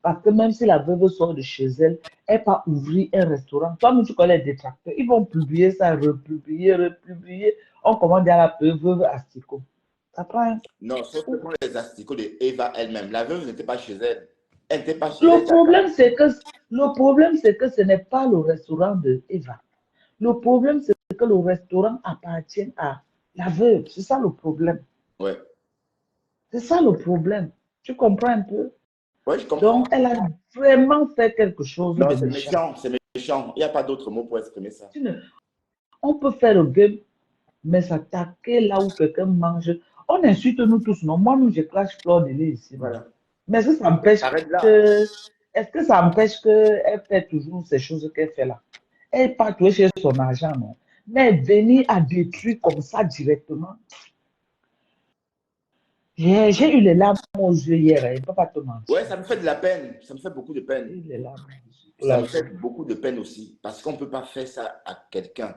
Parce que même si la veuve sort de chez elle, elle va ouvrir un restaurant. Toi, tu connais les détracteurs. Ils vont publier ça, republier, republier. On commande à la veuve Asticot. Ça prend un Non, sauf que coup. pour les asticots de Eva elle-même, la veuve n'était pas chez elle. Elle n'était pas chez elle. Le problème, c'est que ce n'est pas le restaurant de Eva. Le problème, c'est que le restaurant appartient à la veuve. C'est ça le problème. Ouais. C'est ça le problème. Tu comprends un peu? Ouais, je comprends. Donc, elle a vraiment fait quelque chose Non, de c'est méchant. méchant, c'est méchant. Il n'y a pas d'autre mot pour exprimer ça. On peut faire le game, mais s'attaquer là où quelqu'un mange. On insulte nous tous, non? Moi, nous, je crache fleur de lait ici, non? Voilà. Mais est-ce que ça empêche Arrête là. que, est-ce que ça empêche qu'elle fait toujours ces choses qu'elle fait là? Elle part jouer chez son argent, non? Mais venir à détruire comme ça directement. J'ai eu les larmes aux yeux hier, hein, je ne peux pas te mentir. Ouais, ça me fait de la peine. Ça me fait beaucoup de peine. J'ai eu les larmes aux yeux pour Ça la me fait vie. beaucoup de peine aussi. Parce qu'on ne peut pas faire ça à quelqu'un.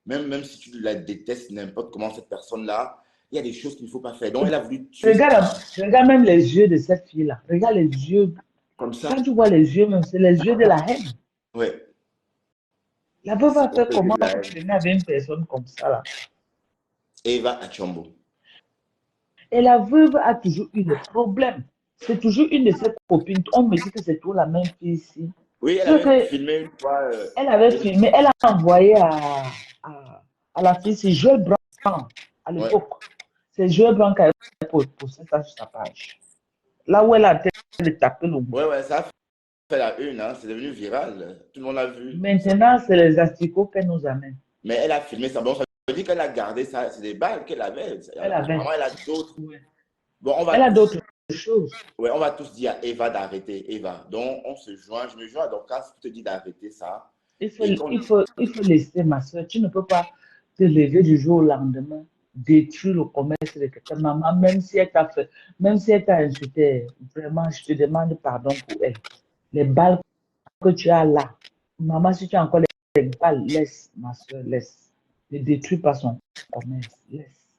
Même si tu la détestes, n'importe comment, cette personne-là, il y a des choses qu'il ne faut pas faire. Donc, elle a voulu tuer Regarde même les yeux de cette fille-là. Regarde les yeux. comme ça. Quand tu vois les yeux, même, c'est les yeux de la haine. Ouais. La veuve a C'est fait le jeu comment de la pour haine. tenir avec une personne comme ça là? Eva Achombo. Et la veuve a toujours eu des problèmes. C'est toujours une de ses copines. On me dit que c'est toujours la même fille ici. Oui, elle Ce avait que filmé une fois. elle avait filmé, elle a envoyé à la fille, c'est Joël Blanc à Ouais. l'époque. C'est Joël Blanc qui avait posté ça sur sa page. Là où elle a été de taper le bout. Ouais, ça a fait la une, hein. C'est devenu viral. Tout le monde l'a vu. Maintenant, c'est les asticots qu'elle nous amène. Mais elle a filmé ça. Bon, ça veut dire qu'elle a gardé ça. C'est des balles qu'elle avait. Elle avait. Apparemment, elle a d'autres. Ouais. Bon, Elle a d'autres choses. ouais, on va tous dire à Eva d'arrêter. Eva. Donc, on se joint. Je me joins à Dorcas pour te dire d'arrêter ça. Il faut, Et il faut laisser, ma soeur. Tu ne peux pas te lever du jour au lendemain, détruire le commerce de quelqu'un. Maman, même si elle t'a fait, même si elle t'a insulté, vraiment, je te demande pardon pour elle. Les balles que tu as là, maman, si tu as encore les balles, laisse, ma soeur, laisse. Ne détruis pas son commerce. Laisse.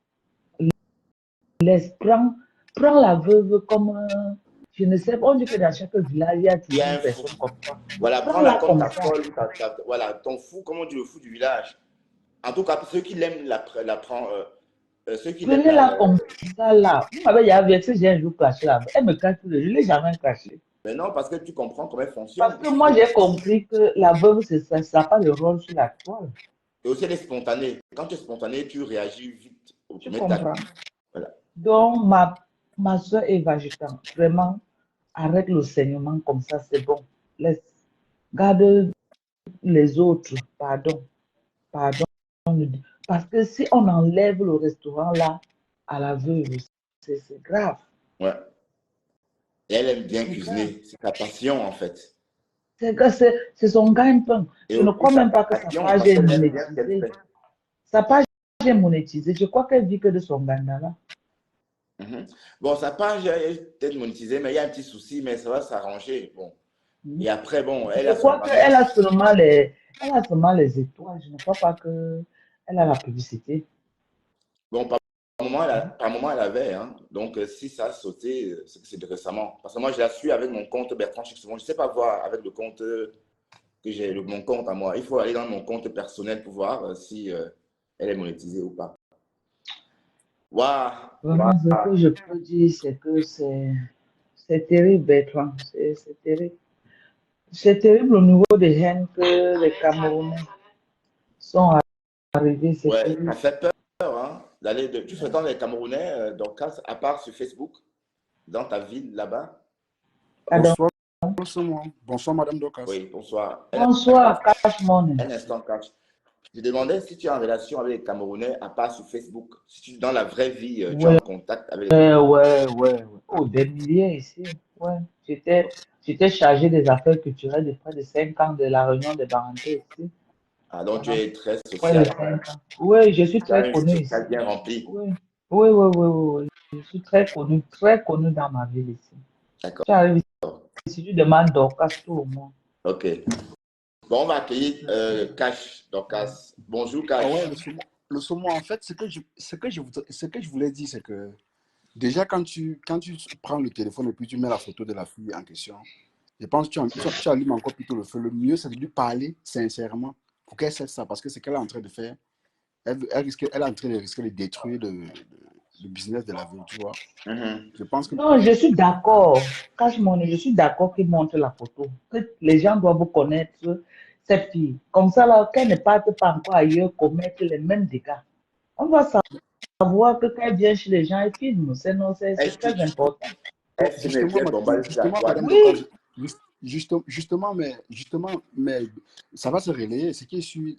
Laisse. Prends la veuve comme je ne sais pas, on dit que dans chaque village, il y a il y toujours a une un fou. personne comme ça. Voilà, prends-la Prends-la comme comme ta ça. folle. Voilà, ton fou, comment on dit le fou du village. En tout cas, ceux qui l'aiment, ceux qui l'aiment, Prenez-la comme ça là. Vous m'avez déjà vu, j'ai un jour caché là. Elle me cache tout le jour. Je ne l'ai jamais caché. mais non, parce que tu comprends comment elle Parce fonctionne. que moi, j'ai compris que la veuve, ça n'a pas de rôle sur la toile. Et aussi, elle est spontanée. Quand tu es spontané, tu réagis vite au Tu premier tac. comprends? Voilà. Donc, ma soeur Eva, je t'en vraiment, arrête le saignement comme ça, c'est bon. Laisse. Garde les autres. Pardon. Pardon. Parce que si on enlève le restaurant là à la veuve, c'est grave. Ouais. Et elle aime bien C'est grave. cuisiner. C'est sa passion, en fait. C'est que c'est son gagne-pain. Et Je ne aussi crois sa même pas que sa passion, page parce est qu'elle aime bien ce qu'elle monétisée. fait. Sa page est monétisée. Je crois qu'elle vit que de son gagne-là. Bon, sa page est peut-être monétisée, mais il y a un petit souci, mais ça va s'arranger. Bon. Et après, bon, elle Je a son crois qu'elle mariage. a elle a seulement les étoiles. Je ne crois pas qu'elle a la publicité. Bon, par moment, elle avait. Hein. Donc, si ça a sauté, c'est que c'est de récemment. Parce que moi, je la suis avec mon compte Bertrand Chixon. Je ne sais pas voir avec le compte que j'ai, mon compte à moi. Il faut aller dans mon compte personnel pour voir si elle est monétisée ou pas. Waouh! Vraiment, ce que je peux dire, c'est que c'est terrible, Bertrand. C'est terrible. C'est terrible au niveau des haines que les Camerounais sont arrivés. C'est Ouais, ça terrible. fait peur, hein, tu fréquentes les Camerounais, donc, à part sur Facebook, dans ta ville là-bas? Pardon. Bonsoir, bonsoir, Madame Docas. Oui, bonsoir. Bonsoir, Cash Money. Un instant, Cash. Je demandais si tu es en relation avec les Camerounais, à part sur Facebook. Si tu, dans la vraie vie, tu es Ouais, en contact avec les... ouais. Oh, des milliers ici. Ouais. J'étais chargé des affaires culturelles de près de 5 ans de la Réunion des Barantais ici. Ah, donc tu Pendant es très près de social. 5 ans. Oui, je suis Tu as très une vie connu ici. sociale bien remplie. Oui. Oui. Je suis très connu dans ma ville ici. D'accord. Tu arrives ici, tu demandes Dorcas tout le monde. Ok. Bon, on va accueillir Cash, Dorcas. Bonjour, Cash. Ah ouais, le saumon, en fait, ce que je voulais dire, c'est que déjà, quand tu prends le téléphone et puis tu mets la photo de la fille en question, Je pense que tu allumes encore plutôt le feu. Le mieux, c'est de lui parler sincèrement pour qu'elle cesse ça. Parce que c'est qu'elle est en train de faire. Elle est en train de risquer de détruire le business de la veuve, tu vois. Je pense que. Non, je suis d'accord. Cache-moi, je suis d'accord qu'il montre la photo. Que les gens doivent connaître cette fille. Comme ça, là, qu'elle ne parte pas encore ailleurs commettre les mêmes dégâts. On va savoir que quand elle vient chez les gens, elle filme. C'est très important. Elle filme et puis elle bombarde sur la Justement, toile. madame Oui. Docas, mais ça va se relayer. Ce qui est sûr,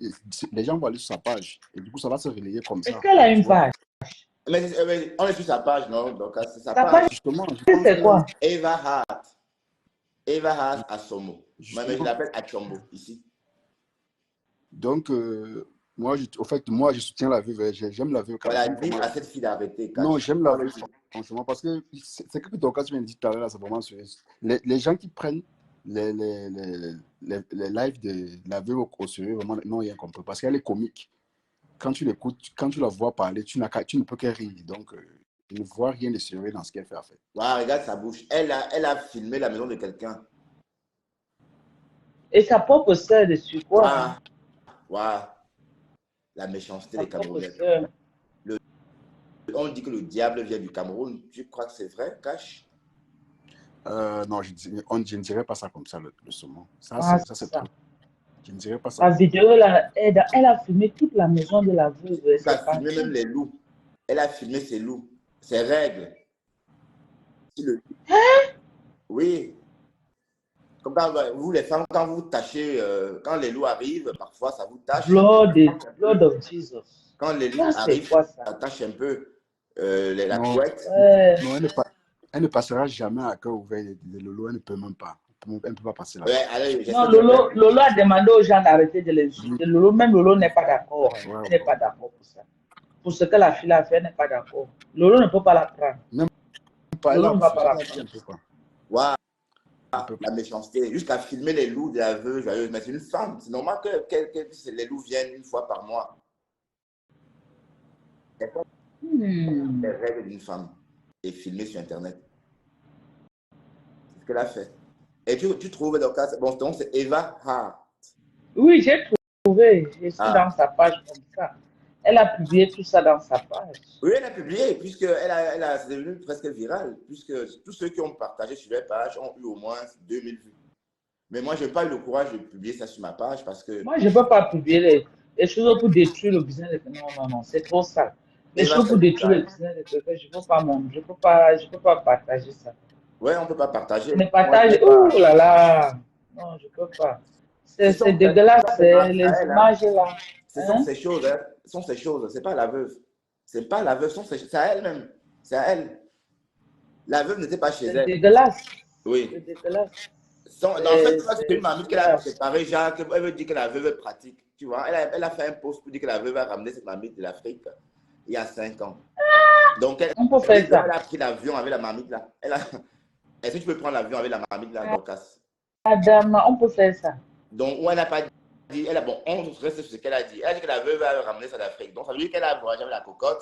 les gens vont aller sur sa page. Et du coup, ça va se relayer comme Est-ce ça. qu'elle a Tu une vois. page? Mais on est sur sa page, non? Donc, c'est sa Sa page. page, Justement, je pense c'est que. quoi? Eva Hart. Eva Hart Asomo. Moi, mais je Justement. l'appelle Achombo, ici. Donc, moi, je soutiens la veuve. J'aime la veuve Voilà, Cameroun. dis à cette fille d'arrêter, Non, Cash. j'aime la veuve, franchement, parce que c'est que ton cas, tu viens de dire tout à l'heure, c'est vraiment sûr. Les gens qui prennent les lives de la veuve au sérieux, vraiment, non, rien compris. Parce qu'elle est comique. Quand tu l'écoutes, quand tu la vois parler, tu ne peux que rire. Donc, je ne vois rien de sérieux dans ce qu'elle fait, en fait. Voilà, regarde sa bouche. Elle a filmé la maison de quelqu'un. Et sa propre sœur dessus, quoi? Voilà. Voilà. La méchanceté Sa des propre Camerounais. sœur. On dit que le diable vient du Cameroun. Tu crois que c'est vrai, Cash? Non, je ne dirais pas ça comme ça, le saumon. Ça, Ah, c'est ça. trop. Je ne dirais pas La ça. vidéo, là, elle a filmé toute la maison de la veuve. Elle C'est a filmé parti. même les loups. Elle a filmé ses loups, ses règles. Oui. Comme quand vous, les femmes, quand vous tâchez, quand les loups arrivent, parfois ça vous tâche. Blood of Jesus. Quand les loups Ça, c'est arrivent, quoi ça? ça tâche un peu la Non, couette. non, elle ne passera jamais à cœur ouvert de Lolo. Elle ne peut même pas. Elle ne peut pas passer là. Ouais, allez, Non, j'essaie de faire. Lolo a demandé aux gens d'arrêter de l'insulter. Même Lolo n'est pas d'accord. Ouais, Elle n'est pas d'accord pour ça. Pour ce que la fille a fait, elle n'est pas d'accord. Lolo ne peut pas la prendre. Même pas, elle Lolo a ne va pas refusé. la Elle a dit, elle prendre. ne peut pas. Waouh, Elle peut pas. la méchanceté. Jusqu'à filmer les loups de la veuve joyeuse. Mais c'est une femme. C'est normal que les loups viennent une fois par mois. C'est comme les règles d'une femme. Et filmé sur Internet. C'est ce qu'elle a fait. Et tu trouves donc, donc c'est Eva Hart. Oui, j'ai trouvé. Je suis Ah. dans sa page comme ça. Elle a publié tout ça dans sa page. Oui, elle a publié, puisque c'est devenu presque viral, puisque tous ceux qui ont partagé sur les pages ont eu au moins 2000 vues. Mais moi, je n'ai pas eu le courage de publier ça sur ma page parce que. Moi, je ne peux pas publier les choses pour détruire le business de quelqu'un. Non, non, c'est trop sale. Les choses pour détruire le business de quelqu'un, je ne peux pas partager ça. Ouais, on ne peut pas partager. Je ne partage. Oh là là. Non, je ne peux pas. C'est dégueulasse, les images là. Ce sont ces choses, hein. Ce sont ces choses. Ce n'est pas la veuve. Ce n'est pas la veuve, c'est à elle-même. C'est à elle. La veuve n'était pas chez elle. C'est dégueulasse. Oui. C'est dégueulasse. En fait, c'est une mamie qu'elle a préparée, genre, elle veut dire que la veuve est pratique. Tu vois, elle a fait un post pour dire que la veuve a ramené cette mamie de l'Afrique il y a 5 ans. Donc, elle a pris l'avion avec la mamie là. Est-ce que tu peux prendre l'avion avec la mamie là, Dorcas? Madame, on peut faire ça. Donc, où elle n'a pas dit, on reste sur ce qu'elle a dit. Elle a dit que la veuve a ramené ça d'Afrique. Donc, ça veut dire qu'elle a voyagé avec la cocotte,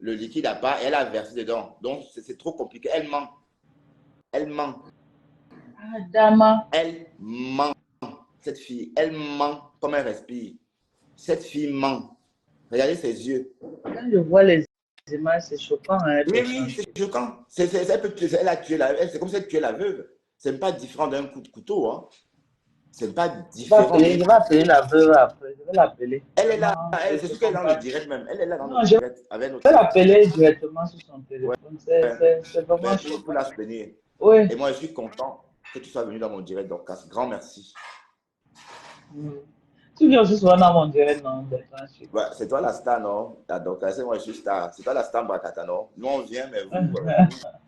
le liquide à part, et elle a versé dedans. Donc, c'est trop compliqué. Elle ment. Elle ment. Madame. Elle ment. Cette fille, elle ment comme elle respire. Cette fille ment. Regardez ses yeux. Quand je vois les images, c'est choquant. Hein, oui, c'est choquant. Elle a tué c'est comme si elle tuait la veuve. C'est pas différent d'un coup de couteau. Hein. C'est pas différent. Je vais appeler la veuve après. Je vais l'appeler. Elle est là. C'est sûr qu'elle est dans le direct même. Elle est là dans le direct. Je vais l'appeler directement sur son téléphone. Ouais. C'est vraiment choquant. Pour la soutenir. Oui. Et moi, je suis content que tu sois venu dans mon direct. Donc, grand merci. Tu viens aussi souvent dans mon direct, non? Ouais, c'est toi la star, non? Donc, c'est moi, je suis star. C'est toi la star Brakata, non? Nous, on vient, mais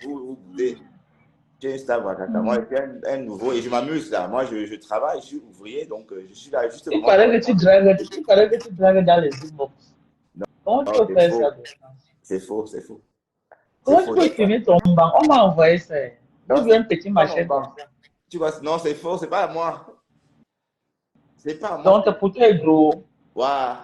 vous boudez. Tu es une star Brakata. Moi, je suis un nouveau et je m'amuse là. Moi, je travaille, je suis ouvrier, donc je suis là juste. Il paraît que tu dragues dans les inbox. Comment tu peux faire ça? C'est faux, c'est faux. Comment tu peux filmer ton banc? On m'a envoyé ça. Tu veux un petit machin comme ça. Tu vois, non, c'est faux, c'est pas à moi. C'est pas à moi. Donc, pour toi, gros. Waouh,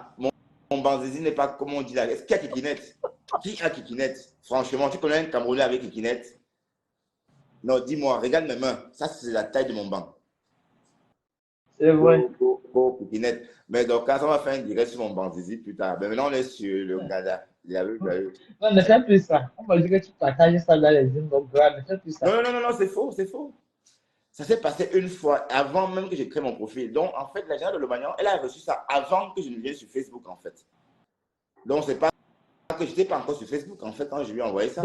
mon banzizi n'est pas comme on dit là. Est-ce qu'il y a Kikinette? Qui a Kikinette? Franchement, tu connais un Camerounais avec Kikinette? Non, dis-moi, regarde mes mains. Ça, c'est la taille de mon banc. C'est vrai. Pouquinette. Mais donc, quand on va faire un direct sur mon banc Zizi plus tard, ben maintenant on est sur le Gada. Non, ne fais plus ça. On va dire que tu partages ça dans les inbox. Ne fais plus ça. Non, c'est faux, c'est faux. Ça s'est passé une fois, avant même que j'ai créé mon profil. Donc, en fait, la générale de Lomagnan, elle a reçu ça avant que je ne vienne sur Facebook, en fait. Donc, c'est pas que je n'étais pas encore sur Facebook, en fait, quand je lui ai envoyé ça.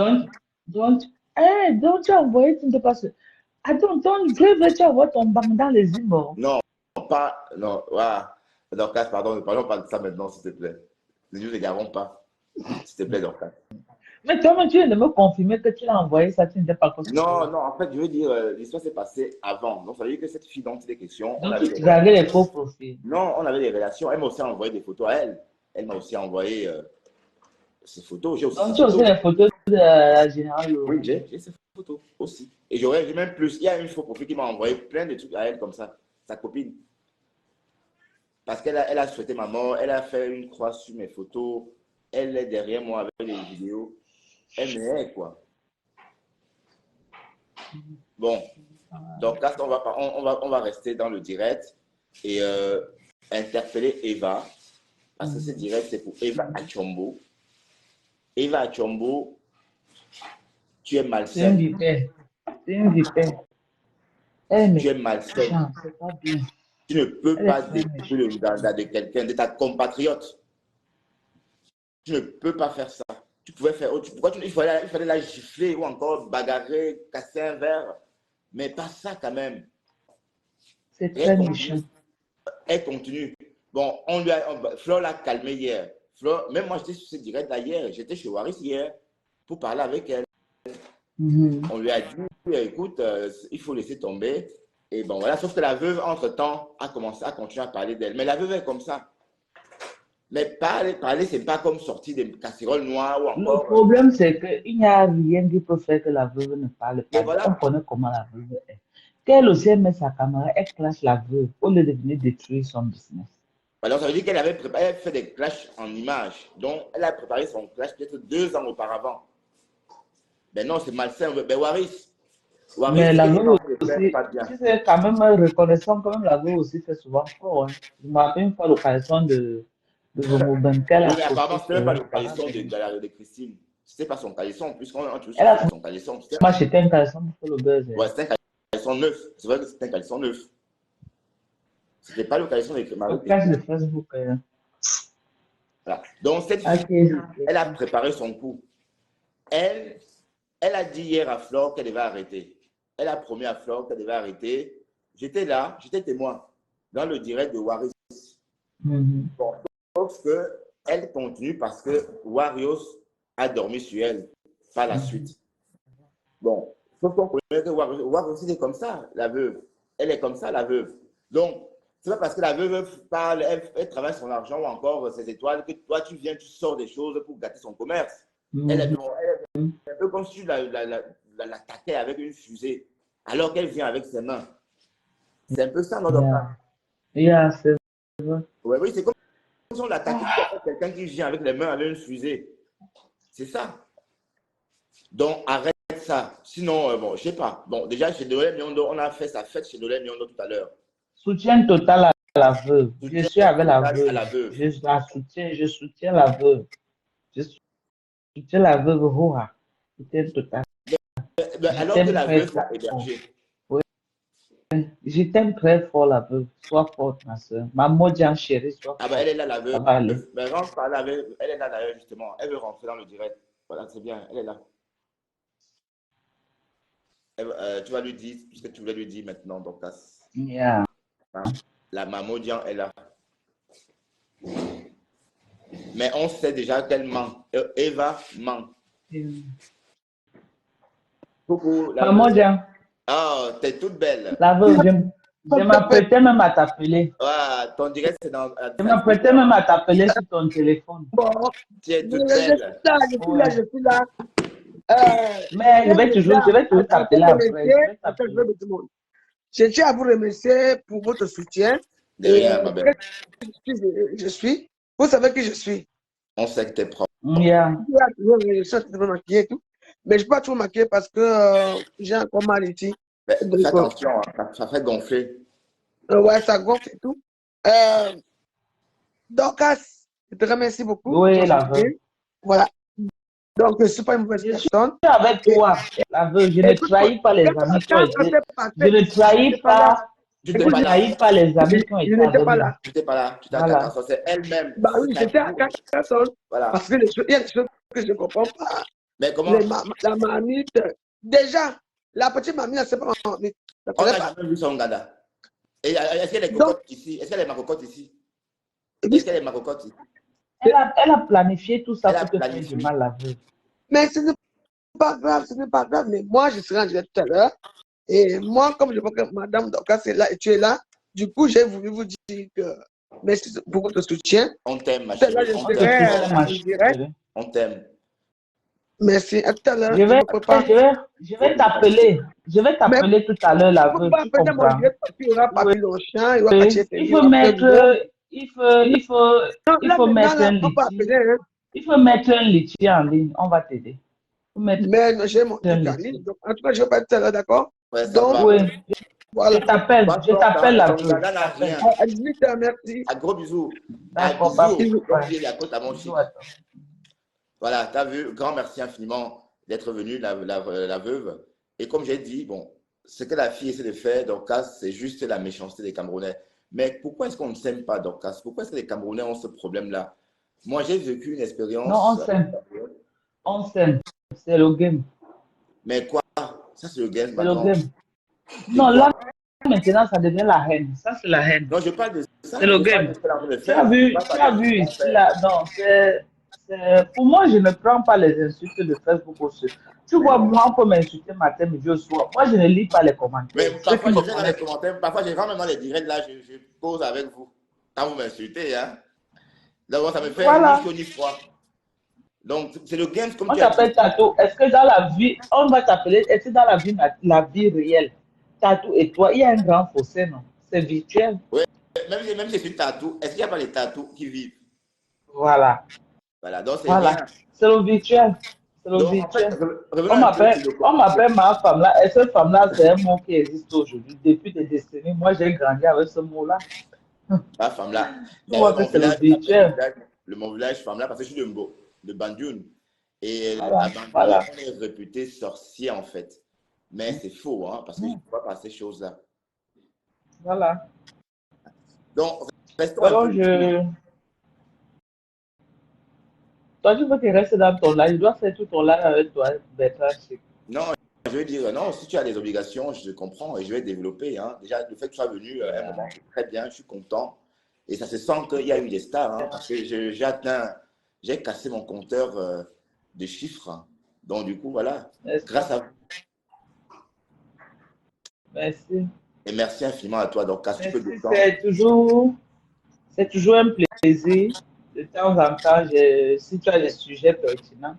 Donc, tu as envoyé, tu ne te passes. Attends, je veux tu envoies ton banc dans les inbox. Non, voilà. Dorcas, pardon, ne parlons pas de ça maintenant, s'il te plaît. Ne nous égarons pas, s'il te plaît, Dorcas. Mais toi, tu viens de me confirmer que tu l'as envoyé ça, tu n'étais pas encore. Non, en fait, je veux dire, l'histoire s'est passée avant. Donc, ça veut dire que cette fille dont il est question, Donc, tu avais les faux profils. Non, on avait des relations. Elle m'a aussi envoyé des photos à elle. Elle m'a aussi envoyé ses photos. J'ai aussi Donc, tu as aussi les photos de la générale. Oui, j'ai ces photos aussi. Et j'ai même plus. Il y a une faux profil qui m'a envoyé plein de trucs à elle comme ça, sa copine. Parce qu'elle a souhaité ma mort. Elle a fait une croix sur mes photos. Elle est derrière moi avec les vidéos. Elle m'aide, quoi. Bon. Donc là, on va rester dans le direct et interpeller Eva. Parce que ce direct, c'est pour Eva Achombo. Eva Achombo, tu es malsaine. C'est une vipère. C'est une vipère. Tu es malsaine. C'est pas bien. Tu ne peux pas détruire le dada de quelqu'un, de ta compatriote. Tu ne peux pas faire ça. Tu pouvais faire autre. Il fallait la gifler ou encore bagarrer, casser un verre. Mais pas ça quand même. C'est très méchant. Elle continue. Bon, Flore l'a calmée hier. Flore, même moi, j'étais sur ce direct là hier. J'étais chez Waris hier pour parler avec elle. On lui a dit, écoute, il faut laisser tomber. Et bon, voilà. Sauf que la veuve, entre-temps, a commencé à continuer à parler d'elle. Mais la veuve est comme ça. Mais parler, c'est pas comme sortir des casseroles noires ou encore. Le problème, c'est qu'il n'y a rien qui peut faire que la veuve ne parle pas. Voilà. On connaît comment la veuve est. Qu'elle aussi met sa caméra, elle clash la veuve au lieu de venir détruire son business. Alors, ça veut dire qu'elle avait fait des clashs en images. Donc, elle a préparé son clash peut-être 2 ans auparavant. Ben non, c'est malsain. Ben Waris. Mais la veuve aussi, c'est quand même reconnaissant, quand même, la veuve aussi fait souvent fort. Hein. Je me rappelle une fois l'occasion de Romo Benkel. Oui, mais apparemment, ce n'était pas le caleçon de Christine. Ce n'était pas son caleçon, puisqu'on a toujours son caleçon. Moi, c'était un caleçon pour le buzz. Ouais, c'était un caleçon neuf. C'est vrai que c'était un caleçon neuf. Ce n'était pas le caleçon de Marie. Le cache de Facebook. Voilà. Donc, cette fille, elle a préparé son coup. Elle a dit hier à Flore qu'elle devait arrêter. Elle a promis à Flore qu'elle devait arrêter. J'étais là, j'étais témoin dans le direct de Waris. Bon, sauf qu'elle continue parce que Warios a dormi sur elle par la suite. Bon, sauf qu'on connaît que Warios est comme ça, la veuve. Elle est comme ça, la veuve. Donc, c'est pas parce que la veuve parle, elle travaille son argent ou encore ses étoiles que toi, tu viens, tu sors des choses pour gâter son commerce. Elle est un peu comme si tu l'attaquais avec une fusée, alors qu'elle vient avec ses mains. C'est un peu ça, notre cas. C'est vrai. Oui, c'est comme si on l'attaquait quelqu'un qui vient avec les mains avec une fusée. C'est ça. Donc, arrête ça. Sinon, bon, je sais pas. Bon, déjà, chez Dolé Miondo, on a fait sa fête chez Dolé Miondo tout à l'heure. Soutien total à la veuve. Je suis avec la veuve. Je soutiens la veuve. Je soutiens la veuve Roha. Soutien total. Alors que la veuve l'a hébergée. Oui. Je t'aime très fort, la veuve. Sois forte, ma soeur. Ma Modjan chérie, sois forte. Ah, ben elle est là, la veuve. Mais elle est là d'ailleurs, justement. Elle veut rentrer dans le direct. Voilà, c'est bien. Elle est là. Tu vas lui dire ce que tu voulais lui dire maintenant, Dorcas. Yeah. La Mamodian est là. Mais on sait déjà qu'elle ment. Eva ment. Coucou. Mamodian. Ah, t'es toute belle. La veuve, je m'apprêtais même à t'appeler. Ouais, ton direct, c'est dans. Je m'apprêtais même à t'appeler sur ton téléphone. Bon, tu es toute belle. Je suis là. Mais je vais toujours t'appeler après. Je tiens à vous remercier pour votre soutien. De rien, ma belle. Je suis. Vous savez qui je suis. On sait que t'es propre. Yeah. Mais je ne peux pas trop maquiller parce que j'ai encore mal ici. Mais fais attention, hein, ça fait gonfler. Ouais, ça gonfle et tout. Dorcas, je te remercie beaucoup. Oui, la veuve. Voilà. Donc, je ne suis pas une mauvaise Je suis personne. avec toi, la veuve. Je ne trahis pas les amis qui ont été. Je ne trahis pas. Tu Je n'étais ne pas là. trahis pas les amis qui ont été Je n'étais avec pas moi. là. Tu n'étais pas là. Tu étais à Voilà. Carcassonne. C'est elle-même. Bah oui, j'étais à Carcassonne. Voilà. Parce que il y a des choses que je ne comprends pas. Mais comment? La mamite. Déjà, la petite mamie, c'est pas ma mamite. On n'a jamais vu son gada. Et est-ce qu'elle est cocotte ici? Est-ce qu'elle est ma cocotte ici? Est-ce qu'elle est ma cocotte ici? Elle a planifié tout ça Elle a pour te faire planifié. du mal, la veuve. Mais ce n'est pas grave, ce n'est pas grave. Mais moi, je serai en direct tout à l'heure. Et moi, comme je vois que Madame Dorcas est là et tu es là, du coup, j'ai voulu vous dire que merci pour votre soutien. On t'aime, ma Tout à l'heure, chérie. je On serai t'aime. en direct. On t'aime. Merci. À tout à l'heure. Je vais t'appeler. Je vais t'appeler tout à l'heure, la Vous veuve. pouvez Tu appeler mon comprends? direct parce qu'il y aura Papy Longchamp, il y aura Oui. Patrick Il faut mettre. Il faut mettre un litchi. Il faut mettre un litchi en ligne. On va t'aider. Mais j'ai mon truc en ligne. Donc, en tout cas, je vais pas être tout à l'heure, d'accord? Ouais, ça Donc, va. Oui. voilà. Je t'appelle la Ton veuve. gada n'a rien. À 18h, merci. Un gros bisou. D'accord, Un bisou. bisous. Comme il est à côté à mon Bisous chic. à toi. Voilà, tu as vu, grand merci infiniment d'être venue, la veuve. Et comme j'ai dit, bon, ce que la fille essaie de faire, Dorcas, c'est juste la méchanceté des Camerounais. Mais pourquoi est-ce qu'on ne s'aime pas, Dorcas? Pourquoi est-ce que les Camerounais ont ce problème-là? Moi, j'ai vécu une expérience. Non, on s'aime. On s'aime. C'est le game. Mais quoi? Ça, c'est le game C'est le maintenant. game. Non, là, maintenant, ça devient la haine. Ça, c'est la haine. Non, je parle de ça. C'est le game. Tu as vu ici, faire. là. Non, pour moi, je ne prends pas les insultes de Facebook aussi. Tu vois, moi, on peut m'insulter matin, midi au soir. Moi, je ne lis pas les commentaires. Mais Ceux parfois, qui je me viens dans les connaissent. commentaires. Parfois, je rentre même dans les directs, là, je pose avec vous. Quand vous m'insultez, hein. D'abord, ça me fait ni chaud ni froid. Donc, c'est le game comme On tu as t'appelle dit. Tatou. Est-ce que dans la vie, on va t'appeler, est-ce que dans la vie réelle, Tatou et toi, il y a un grand fossé, non? C'est virtuel. Oui, même si c'est une tatou, est-ce qu'il n'y a pas des tatous qui vivent? Voilà. Voilà, donc c'est Voilà. bien. C'est le virtuel. C'est le Donc, virtuel. en fait, revenons On m'appelle ma femme-là. Et cette femme-là, c'est un mot qui existe aujourd'hui. Depuis des décennies, moi, j'ai grandi avec ce mot-là. ma femme-là. Tu vois que c'est le virtuel. Mon village, femme-là, parce que je suis de Bandioun. Et Voilà, à Bandioun, voilà. on est réputé sorcier, en fait. Mais c'est faux, hein, parce que je ne vois pas ces choses-là. Voilà. Donc, restons un peu. Toi, tu veux qu'il reste dans ton live. Je dois faire tout ton live avec toi, Bertrand. Non, je veux dire, non, si tu as des obligations, je comprends et je vais développer. Hein. Déjà, le fait que tu sois venu à un moment, c'est très bien, je suis content. Et ça se sent qu'il y a eu des stars, hein, parce que j'ai cassé mon compteur de chiffres. Hein. Donc, du coup, voilà, grâce à vous. Merci. Et merci infiniment à toi. Donc, tu peux descendre. C'est toujours un plaisir. De temps en temps, si tu as des sujets pertinents,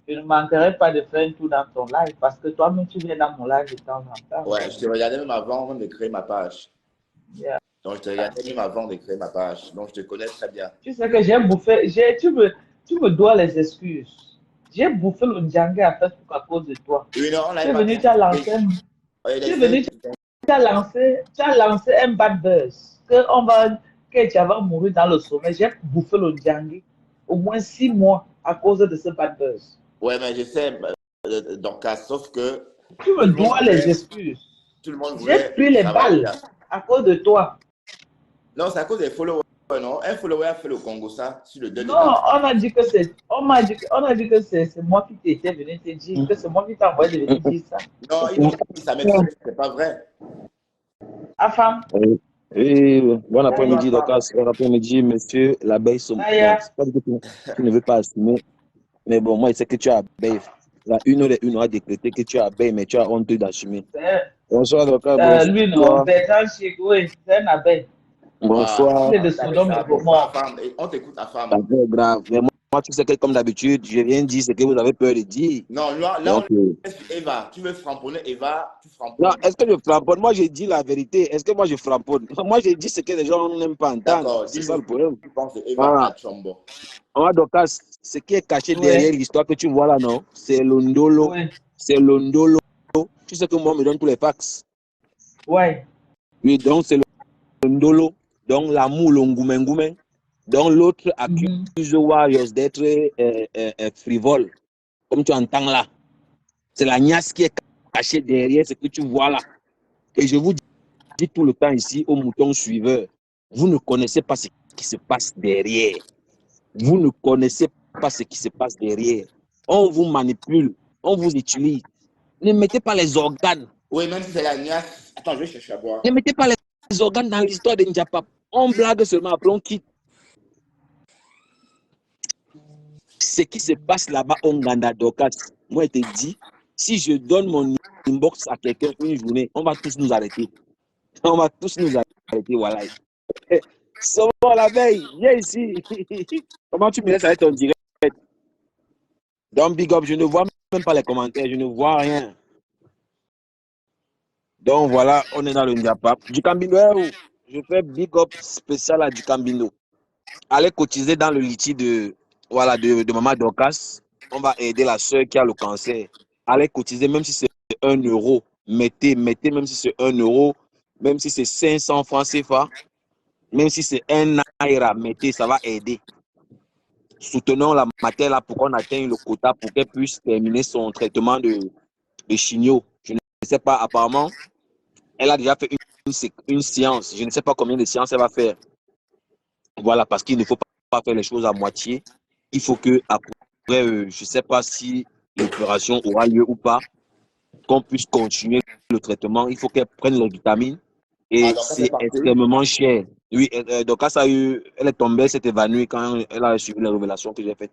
je ne manquerai pas de faire un tour dans ton live parce que toi-même, tu viens dans mon live de temps en temps. Ouais, je te regardais même avant de créer ma page. Yeah. Donc, je te regardais même avant de créer ma page. Donc, je te connais très bien. Tu sais que j'ai bouffé, tu me dois les excuses. J'ai bouffé le Django à Facebook à cause de toi. Oui, non, Tu es venu, tu as lancé. Tu as lancé un bad buzz. Que tu vas mourir dans le sommeil. J'ai bouffé le Django au moins 6 mois à cause de ce bad buzz. Ouais, mais je sais, donc, sauf que. Tu me dois les excuses. Tout le monde voulait. J'ai pris les balles à cause de toi. Non, c'est à cause des followers, non? Un follower a fait le Congo ça sur le 2 Non, on a dit que c'est. On a dit que c'est moi qui t'étais venu te dire que c'est moi qui t'ai envoyé de venir dire ça. Non, ils ont dit ça, mais c'est pas vrai. Afam. Oui, bon après-midi, Dorcas. Bon après-midi, monsieur. L'abeille, c'est pas que tu ne veux pas assumer. Mais bon, moi, je sais que tu as abeille. La une a décrété que tu as abeille, mais tu as honte d'assumer. Bonsoir, Dorcas. Lui, non, Bertrand Chic, oui, c'est un abeille. Bonsoir. C'est de Sodome et Gomorrhe. On t'écoute, ta femme. C'est grave. Mais moi, tu sais que comme d'habitude, je viens dire ce que vous avez peur de dire. Non, là, Donc, on laisse Eva. Tu veux framponner Eva, tu non, framponnes. est-ce que je framponne? Moi, j'ai dit la vérité. Est-ce que moi, je framponne? Moi, j'ai dit ce que les gens n'aiment pas entendre. D'accord, C'est ça le dis-nous problème. ce que tu penses de Eva Voilà. Achombo. Moi, donc, ce qui est caché derrière Ouais, l'histoire que tu vois là, non? C'est l'ondolo. ouais, C'est l'ondolo. Tu sais que moi, on me donne tous les fax. ouais. Oui, donc, c'est l'ondolo. Donc, l'amour, l'ongoumen. Donc, l'autre Mhm. accuse Warriors d'être frivole. Comme tu entends là. C'est la niasse qui est cachée derrière ce que tu vois là. Et je vous dis tout le temps ici aux moutons suiveurs, vous ne connaissez pas ce qui se passe derrière. Vous ne connaissez pas ce qui se passe derrière. On vous manipule, on vous utilise. Ne mettez pas les organes. Oui, même si c'est la niace. Attends, je vais chercher à boire. Ne mettez pas les organes dans l'histoire de Ndiapap. On blague seulement, après on quitte. Ce qui se passe là-bas au Nganda Dokas, moi, je te dis, si je donne mon inbox à quelqu'un une journée, on va tous nous arrêter. On va tous nous arrêter, voilà. Souvent la veille, viens ici. Comment tu me laisses avec ton direct? Donc, big up, je ne vois même pas les commentaires, je ne vois rien. Donc, voilà, on est dans le Ndiapap. Du Cambino, je fais big up spécial à du Cambino. Allez cotiser dans le litchi de Maman Dorcas. On va aider la soeur qui a le cancer. Allez cotiser, même si c'est 1 euro. Mettez, même si c'est 1 euro, même si c'est 500 francs CFA, même si c'est 1 naira, mettez, ça va aider. Soutenons la matière là pour qu'on atteigne le quota pour qu'elle puisse terminer son traitement de chigno. Je ne sais pas, apparemment, elle a déjà fait une séance. Je ne sais pas combien de séances elle va faire. Voilà, parce qu'il ne faut pas faire les choses à moitié. Il faut que, après, je ne sais pas si l'opération aura lieu ou pas, qu'on puisse continuer le traitement. Il faut qu'elle prenne les vitamines Ah, et donc ça c'est c'est parti. extrêmement cher. Oui, donc ça a eu, elle est tombée, elle s'est évanouie quand elle a suivi les révélations que j'ai faites.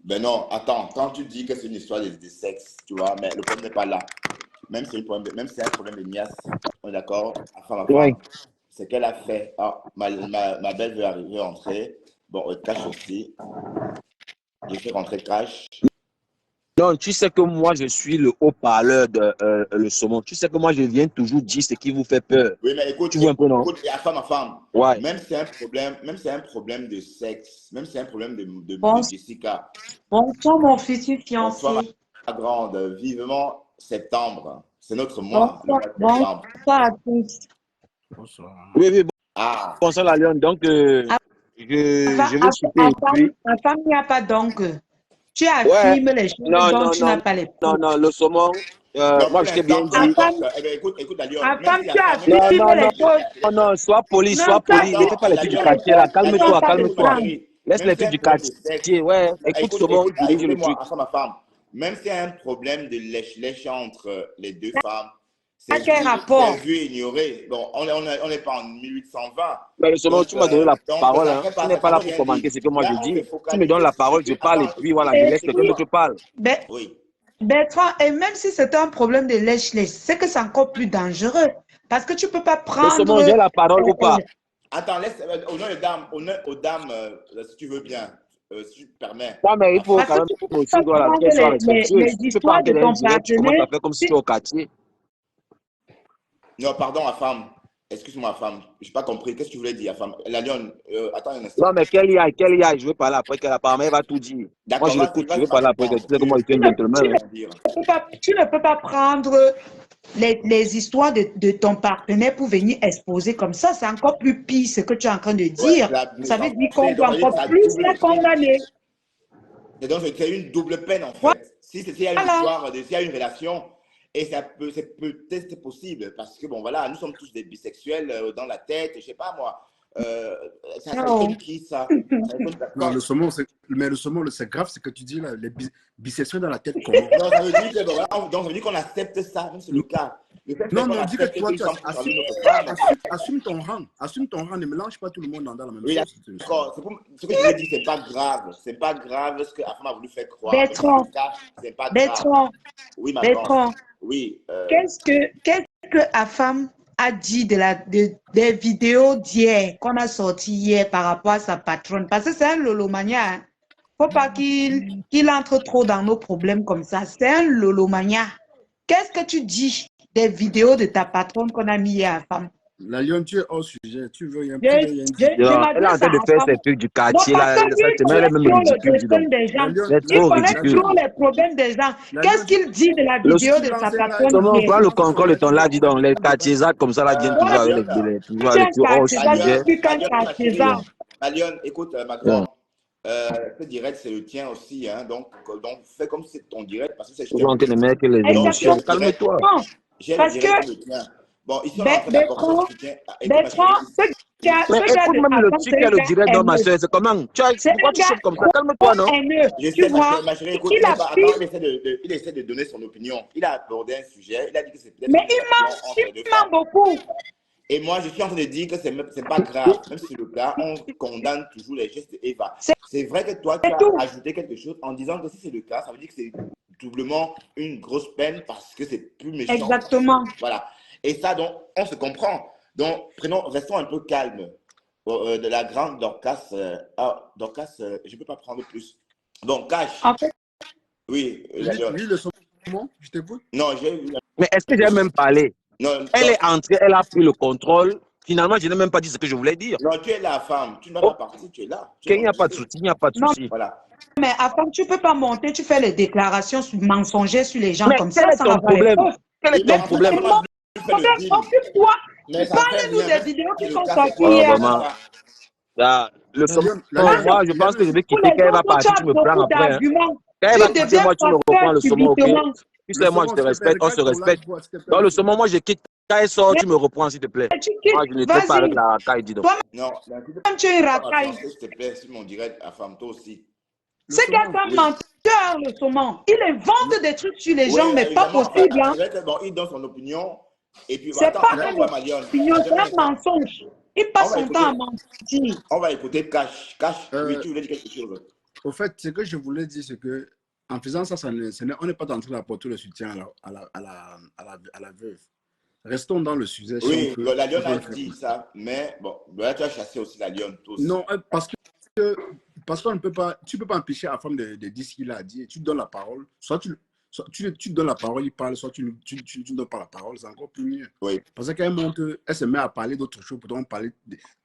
Ben non, attends, quand tu dis que c'est une histoire de sexe, tu vois, mais le problème n'est pas là. Même si c'est un problème de niace, on est d'accord, ma Oui. femme, c'est qu'elle a fait. Ah, ma belle veut arriver, entrer. Bon, Cash aussi. J'ai fait rentrer Cash. Non, tu sais que moi, je suis le haut-parleur de le saumon. Tu sais que moi, je viens toujours dire ce qui vous fait peur. Oui, mais écoute, tu vois un peu, non? Écoute, ma femme, ouais. Même si c'est un problème de sexe, même si c'est un problème de Jessica. Bonsoir, mon futur Bonsoir, fiancé. ma grande. Vivement septembre. C'est notre mois, le mois de Bonsoir à tous. Bonsoir. Oui, Ah. bonsoir la Lyon. Donc, je vais souper. Ma femme n'y a pas donc. Tu affirmes les choses dont tu n'as pas les preuves. Non, le saumon. Moi, je t'ai bien dit. Écoute, la Lyon. Ma femme, tu affirmes les choses. Non, sois poli. Ne fais pas les filles du quartier là. Calme-toi. Laisse les filles du quartier. Ouais, écoute, saumon, dirige le truc. Ma femme, même s'il y a un problème de lèche-lèche entre les deux femmes, c'est vu ignorer. Bon, on n'est pas en 1820. Mais le saumon, tu m'as donné la parole. Hein. Tu n'es pas là pour commenter ce que moi je dis. Tu me donnes la parole, je parle et puis voilà, je laisse quelqu'un d'autre parler. Oui. Bertrand, et même si c'est un problème de lèche-lèche, c'est que c'est encore plus dangereux. Parce que tu ne peux pas prendre. Le saumon, j'ai la parole ou pas? Attends, laisse, aux dames, si tu veux bien, si tu te permets. Non, mais il faut quand même aussi qu'elles soient respectueuses. Tu peux pas entrer dans un direct, tu commences à faire comme si tu es au quartier. Non, pardon, ma femme. Excuse-moi, ma femme. Je n'ai pas compris. Qu'est-ce que tu voulais dire, femme? La Lyon, attends un instant. Non, mais qu'elle y aille. Je veux parler après qu'elle apparemment elle va tout dire. Moi, je l'écoute. Je veux parler après. Tu sais comment il fait un gentleman. Tu ne peux pas prendre les histoires de ton partenaire pour venir exposer comme ça. C'est encore plus pire ce que tu es en train de dire. Ça veut dire qu'on doit encore plus la condamner. Et donc, c'est une double peine, en fait. Ouais. Si il y a une histoire, s'il y a une relation, et c'est peut-être possible, parce que, bon, voilà, nous sommes tous des bisexuels dans la tête, je ne sais pas, moi. Ça étonne qui, ça? Non, le saumon, c'est grave ce que tu dis là, les bisexuels dans la tête. Non, ça veut dire que, voilà, donc, ça veut dire qu'on accepte ça, c'est le cas. Non, dis que toi, tu assume ton rang. Assume ton rang, ne mélange pas tout le monde dans la même chose. D'accord. Ce que je veux dire, c'est pas grave. C'est pas grave ce que Afam a voulu faire croire. Bertrand. C'est pas grave. Oui, ma grande. Oui. Qu'est-ce que Afam a dit des vidéos d'hier qu'on a sorties hier par rapport à sa patronne? Parce que c'est un lolomania. Hein? Faut pas qu'il entre trop dans nos problèmes comme ça. C'est un lolomania. Qu'est-ce que tu dis des vidéos de ta patronne qu'on a mis à la femme? La Lyon, tu es hors sujet. Tu veux rien, Je tu veux rien dire. Elle est en m'adresse train à de la faire femme. ses trucs du Non, quartier, parce là. que lui, Cette il semaine, elle est connaît même toujours le ridicule, dis destin donc. des gens. La Lyon, Elle est Il trop connaît ridicule. toujours les problèmes des gens. la Qu'est-ce Lyon, qu'il dit de la Le vidéo tu de sa lances un live. patronne Comment hier? prend le contrôle de ton live, dis donc. Les quartiers comme ça, là, viennent Toi, toujours avec Lyon, toujours tu es avec un tout hors quartier, je sujet. suis qu'un ma quartier. chérie, Lyon, écoute, ma Yeah. grande, ce direct, c'est le tien aussi, hein, donc fais comme si c'est ton direct, parce que c'est Toujours en train de juste. mettre les Donc, j'ai émotions. le direct, Calme-toi. j'ai le Parce direct que comme le tien. Bon, ici, on est en train d'apporter un soutien. Écoute, ma Bertrand, chérie, ce gars Mais de écoute même le Assam, truc c'est qui un a le gars direct dans ma haineux. soeur. C'est comment? C'est Pourquoi un tu gars chauffes comme ça? trop Calme-toi, non? haineux. je Tu sais, vois, ma chérie, écoute, il attends, affirme, il essaie de donner son opinion. Il a abordé un sujet, il a dit que c'est peut-être mais une relation entre les deux il ment femmes. beaucoup. Et moi, je suis en train de dire que c'est pas grave. Même si c'est le cas, on condamne toujours les gestes d'Eva. C'est vrai que toi, tu C'est as tout. ajouté quelque chose en disant que si c'est le cas, ça veut dire que c'est doublement une grosse peine parce que c'est plus méchant. Exactement. Voilà. Et ça, donc, on se comprend. Donc, restons un peu calmes. De la grande Dorcas. Dorcas, je ne peux pas prendre plus. Bon, Cash. En fait, Oui, Oui, le saumon, je t'écoute. Non, j'ai eu. Mais est-ce que j'ai même parlé? Non, Elle est entrée, elle a pris le contrôle. Finalement, je n'ai même pas dit ce que je voulais dire. non, tu es la femme. Tu ne vas Oh, pas partir, tu es là. il n'y a pas de souci, il n'y a pas de non, souci. Voilà. mais avant, tu ne peux pas monter, tu fais les déclarations mensongères sur les gens Mais comme quel ça, est sans ton avoir les problème? preuves. Quel est Oui, mais ton en fait, problème? on a fait le deal. Occupe-toi. Mais ça fait Parle-nous rien. des vidéos qui Le sont cas, c'est sorties quoi? Oh, hier. vraiment. Là, le La sommet, Lyon, la Lyon, moi, je la pense que je Lyon, vais Pour quitter. les Quand elle va autres, tu partir, as tu me prends beaucoup après. Hein. d'arguments. Quand elle Tu va quitter, deviens moi, tu me pasteur reprends le saumon, ok? subitement. Tu le sais, moi, je saumon, te s'il te plaît, respecte, on se regarde ton respecte. live, s'il te plaît, Dans le le saumon. saumon, moi, je quitte. Quand elle sort, tu me reprends, s'il te plaît. Tu Moi, quittes. je ne traite pas avec Vas-y. la racaille, dis donc. Toi-même, Non, mais tu peux tu es une pas racaille. m'influencer, s'il te plaît, sur mon direct à femme, toi aussi. Le C'est qu'à saumon. un Oui. menteur, le saumon. Il invente des trucs sur les Oui, gens, mais pas évidemment, enfin, possible. Hein. c'est vrai que bon, il donne son opinion. Et puis, C'est attends, pas attends, un on voit Marion. opinion, c'est un mensonge. Il On passe va son temps à écouter, mentir. on va écouter Cash. Cash, oui, Euh, tu voulais dire quelque chose. Au fait, ce que je voulais dire, c'est que en faisant ça, on n'est pas en train d'apporter le soutien à la veuve. Restons dans le sujet. Si Oui, on peut, la on lionne peut a le faire dit comme ça. ça, mais bon, là, tu as chassé aussi la lionne, toi aussi. Non, parce qu'on ne peut pas, tu peux pas empêcher la femme de dire ce qu'il a dit. Tu donnes la parole. Soit tu donnes la parole, il parle, soit tu ne donnes pas la parole, c'est encore plus mieux. Oui. Parce qu'elle monte, elle se met à parler d'autre chose. Pourtant,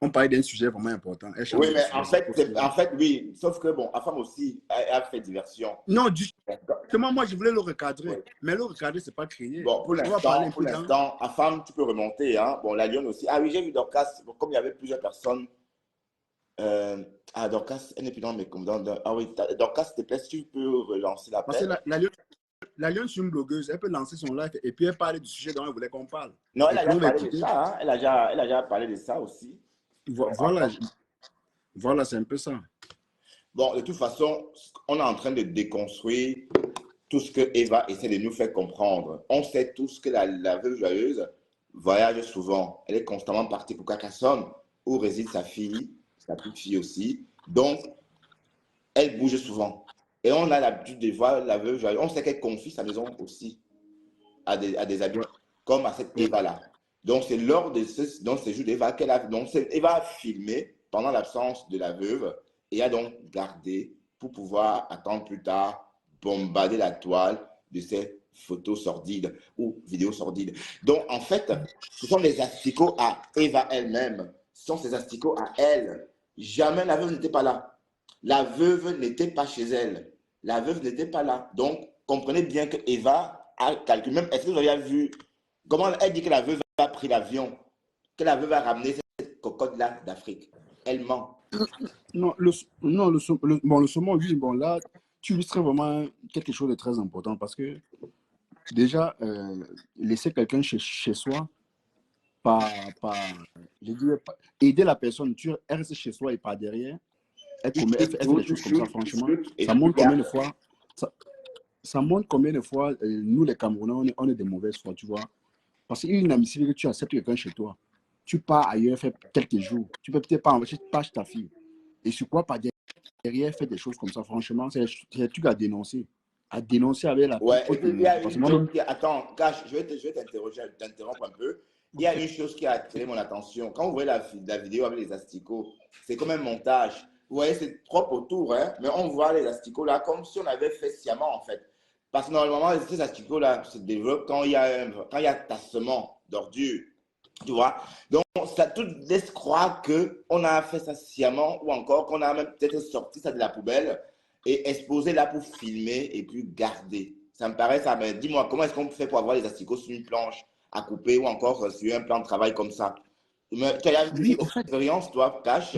on parlait d'un sujet vraiment important. Elle change Oui, de mais sujet. en fait, oui. Sauf que, bon, la femme aussi a fait diversion. Non, justement, moi, je voulais le recadrer. Oui. Mais le recadrer, c'est pas crier. Bon, pour l'instant, la femme, tu peux remonter. Hein. Bon, la lionne aussi. Ah oui, j'ai vu Dorcas, bon, comme il y avait plusieurs personnes. Dorcas, elle n'est plus dans mes commentaires. Ah oui, Dorcas, s'il te plaît, si tu peux relancer Parce que l'appel. la lionne, c'est une blogueuse. Elle peut lancer son live et puis elle parle du sujet dont elle voulait qu'on parle. Non, elle Et a puis on déjà va parlé de écouter. ça. Hein. Elle a déjà parlé de ça aussi. Voilà, c'est un peu ça. Bon, de toute façon, on est en train de déconstruire tout ce que Eva essaie de nous faire comprendre. On sait tous que la veuve joyeuse voyage souvent. Elle est constamment partie pour Carcassonne, où réside sa fille, sa petite fille aussi. Donc, elle bouge souvent. Et on a l'habitude de voir la veuve joyeuse. On sait qu'elle confie sa maison aussi à des habitants, comme à cette Eva-là. Donc, c'est lors de ce séjour d'Eva qu'elle a. Donc, Eva a filmé pendant l'absence de la veuve et a donc gardé pour pouvoir attendre plus tard, bombarder la toile de ces photos sordides ou vidéos sordides. Donc, en fait, ce sont des asticots à Eva elle-même. Ce sont ses asticots à elle. Jamais la veuve n'était pas là. La veuve n'était pas chez elle. La veuve n'était pas là. Donc, comprenez bien que Eva a calculé. Même, est-ce que vous avez vu comment elle dit que la veuve a pris l'avion, que la veuve a ramené cette cocotte-là d'Afrique? Elle ment. Non, le saumon, oui, bon, là, tu illustres vraiment quelque chose de très important parce que déjà, laisser quelqu'un chez soi, je dirais pas, aider la personne, elle reste chez soi et pas derrière, elle fait des choses comme ça, franchement, ça montre combien de fois, ça montre combien de fois, nous les Camerounais, on est de mauvaise foi, tu vois. Parce qu'il est inadmissible que tu acceptes quelqu'un chez toi. Tu pars ailleurs, faire quelques jours. Tu peux peut-être pas envoyer ta fille. Et sur quoi pas derrière faire des choses comme ça, franchement, c'est un truc à dénoncer. À dénoncer avec la Ouais, et puis il y a parce une que chose qui... Attends, Cash, je vais t'interrompre un peu. Il y a une chose qui a attiré mon attention. Quand vous voyez la vidéo avec les asticots, c'est comme un montage. ouais, c'est propre autour, hein, mais on voit les asticots là comme si on avait fait sciemment en fait. Parce que normalement, ces asticots là se développent quand il y a tassement d'ordures, tu vois. Donc, ça tout laisse croire qu'on a fait ça sciemment ou encore qu'on a même peut-être sorti ça de la poubelle et exposé là pour filmer et puis garder. Ça me paraît ça, mais dis-moi, comment est-ce qu'on fait pour avoir les asticots sur une planche à couper ou encore sur un plan de travail comme ça? Mais tu as vu Oui, cette au fait, expérience, toi, Cash?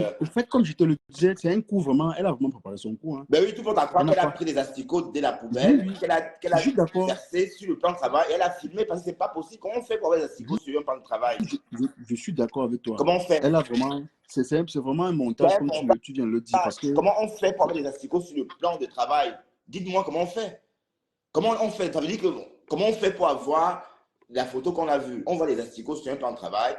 comme je te le disais, c'est un coup vraiment, elle a vraiment préparé son coup. Hein. Ben oui, tout le monde a croire Elle n'a qu'elle a pas. pris des asticots de la Oui, poubelle, oui, qu'elle je a suis d'accord. versé sur le plan de travail et elle a filmé parce que c'est pas possible. Comment on fait pour avoir des asticots Oui, sur un plan de travail? je suis d'accord avec toi. Comment on fait? Elle a vraiment, c'est vraiment un montage, Ben, comme bon, tu viens de le dire, parce que comment on fait pour avoir des asticots sur le plan de travail? Dites-moi comment on fait. Comment on fait? Ça veut dire que comment on fait pour avoir la photo qu'on a vue? On voit les asticots sur un plan de travail.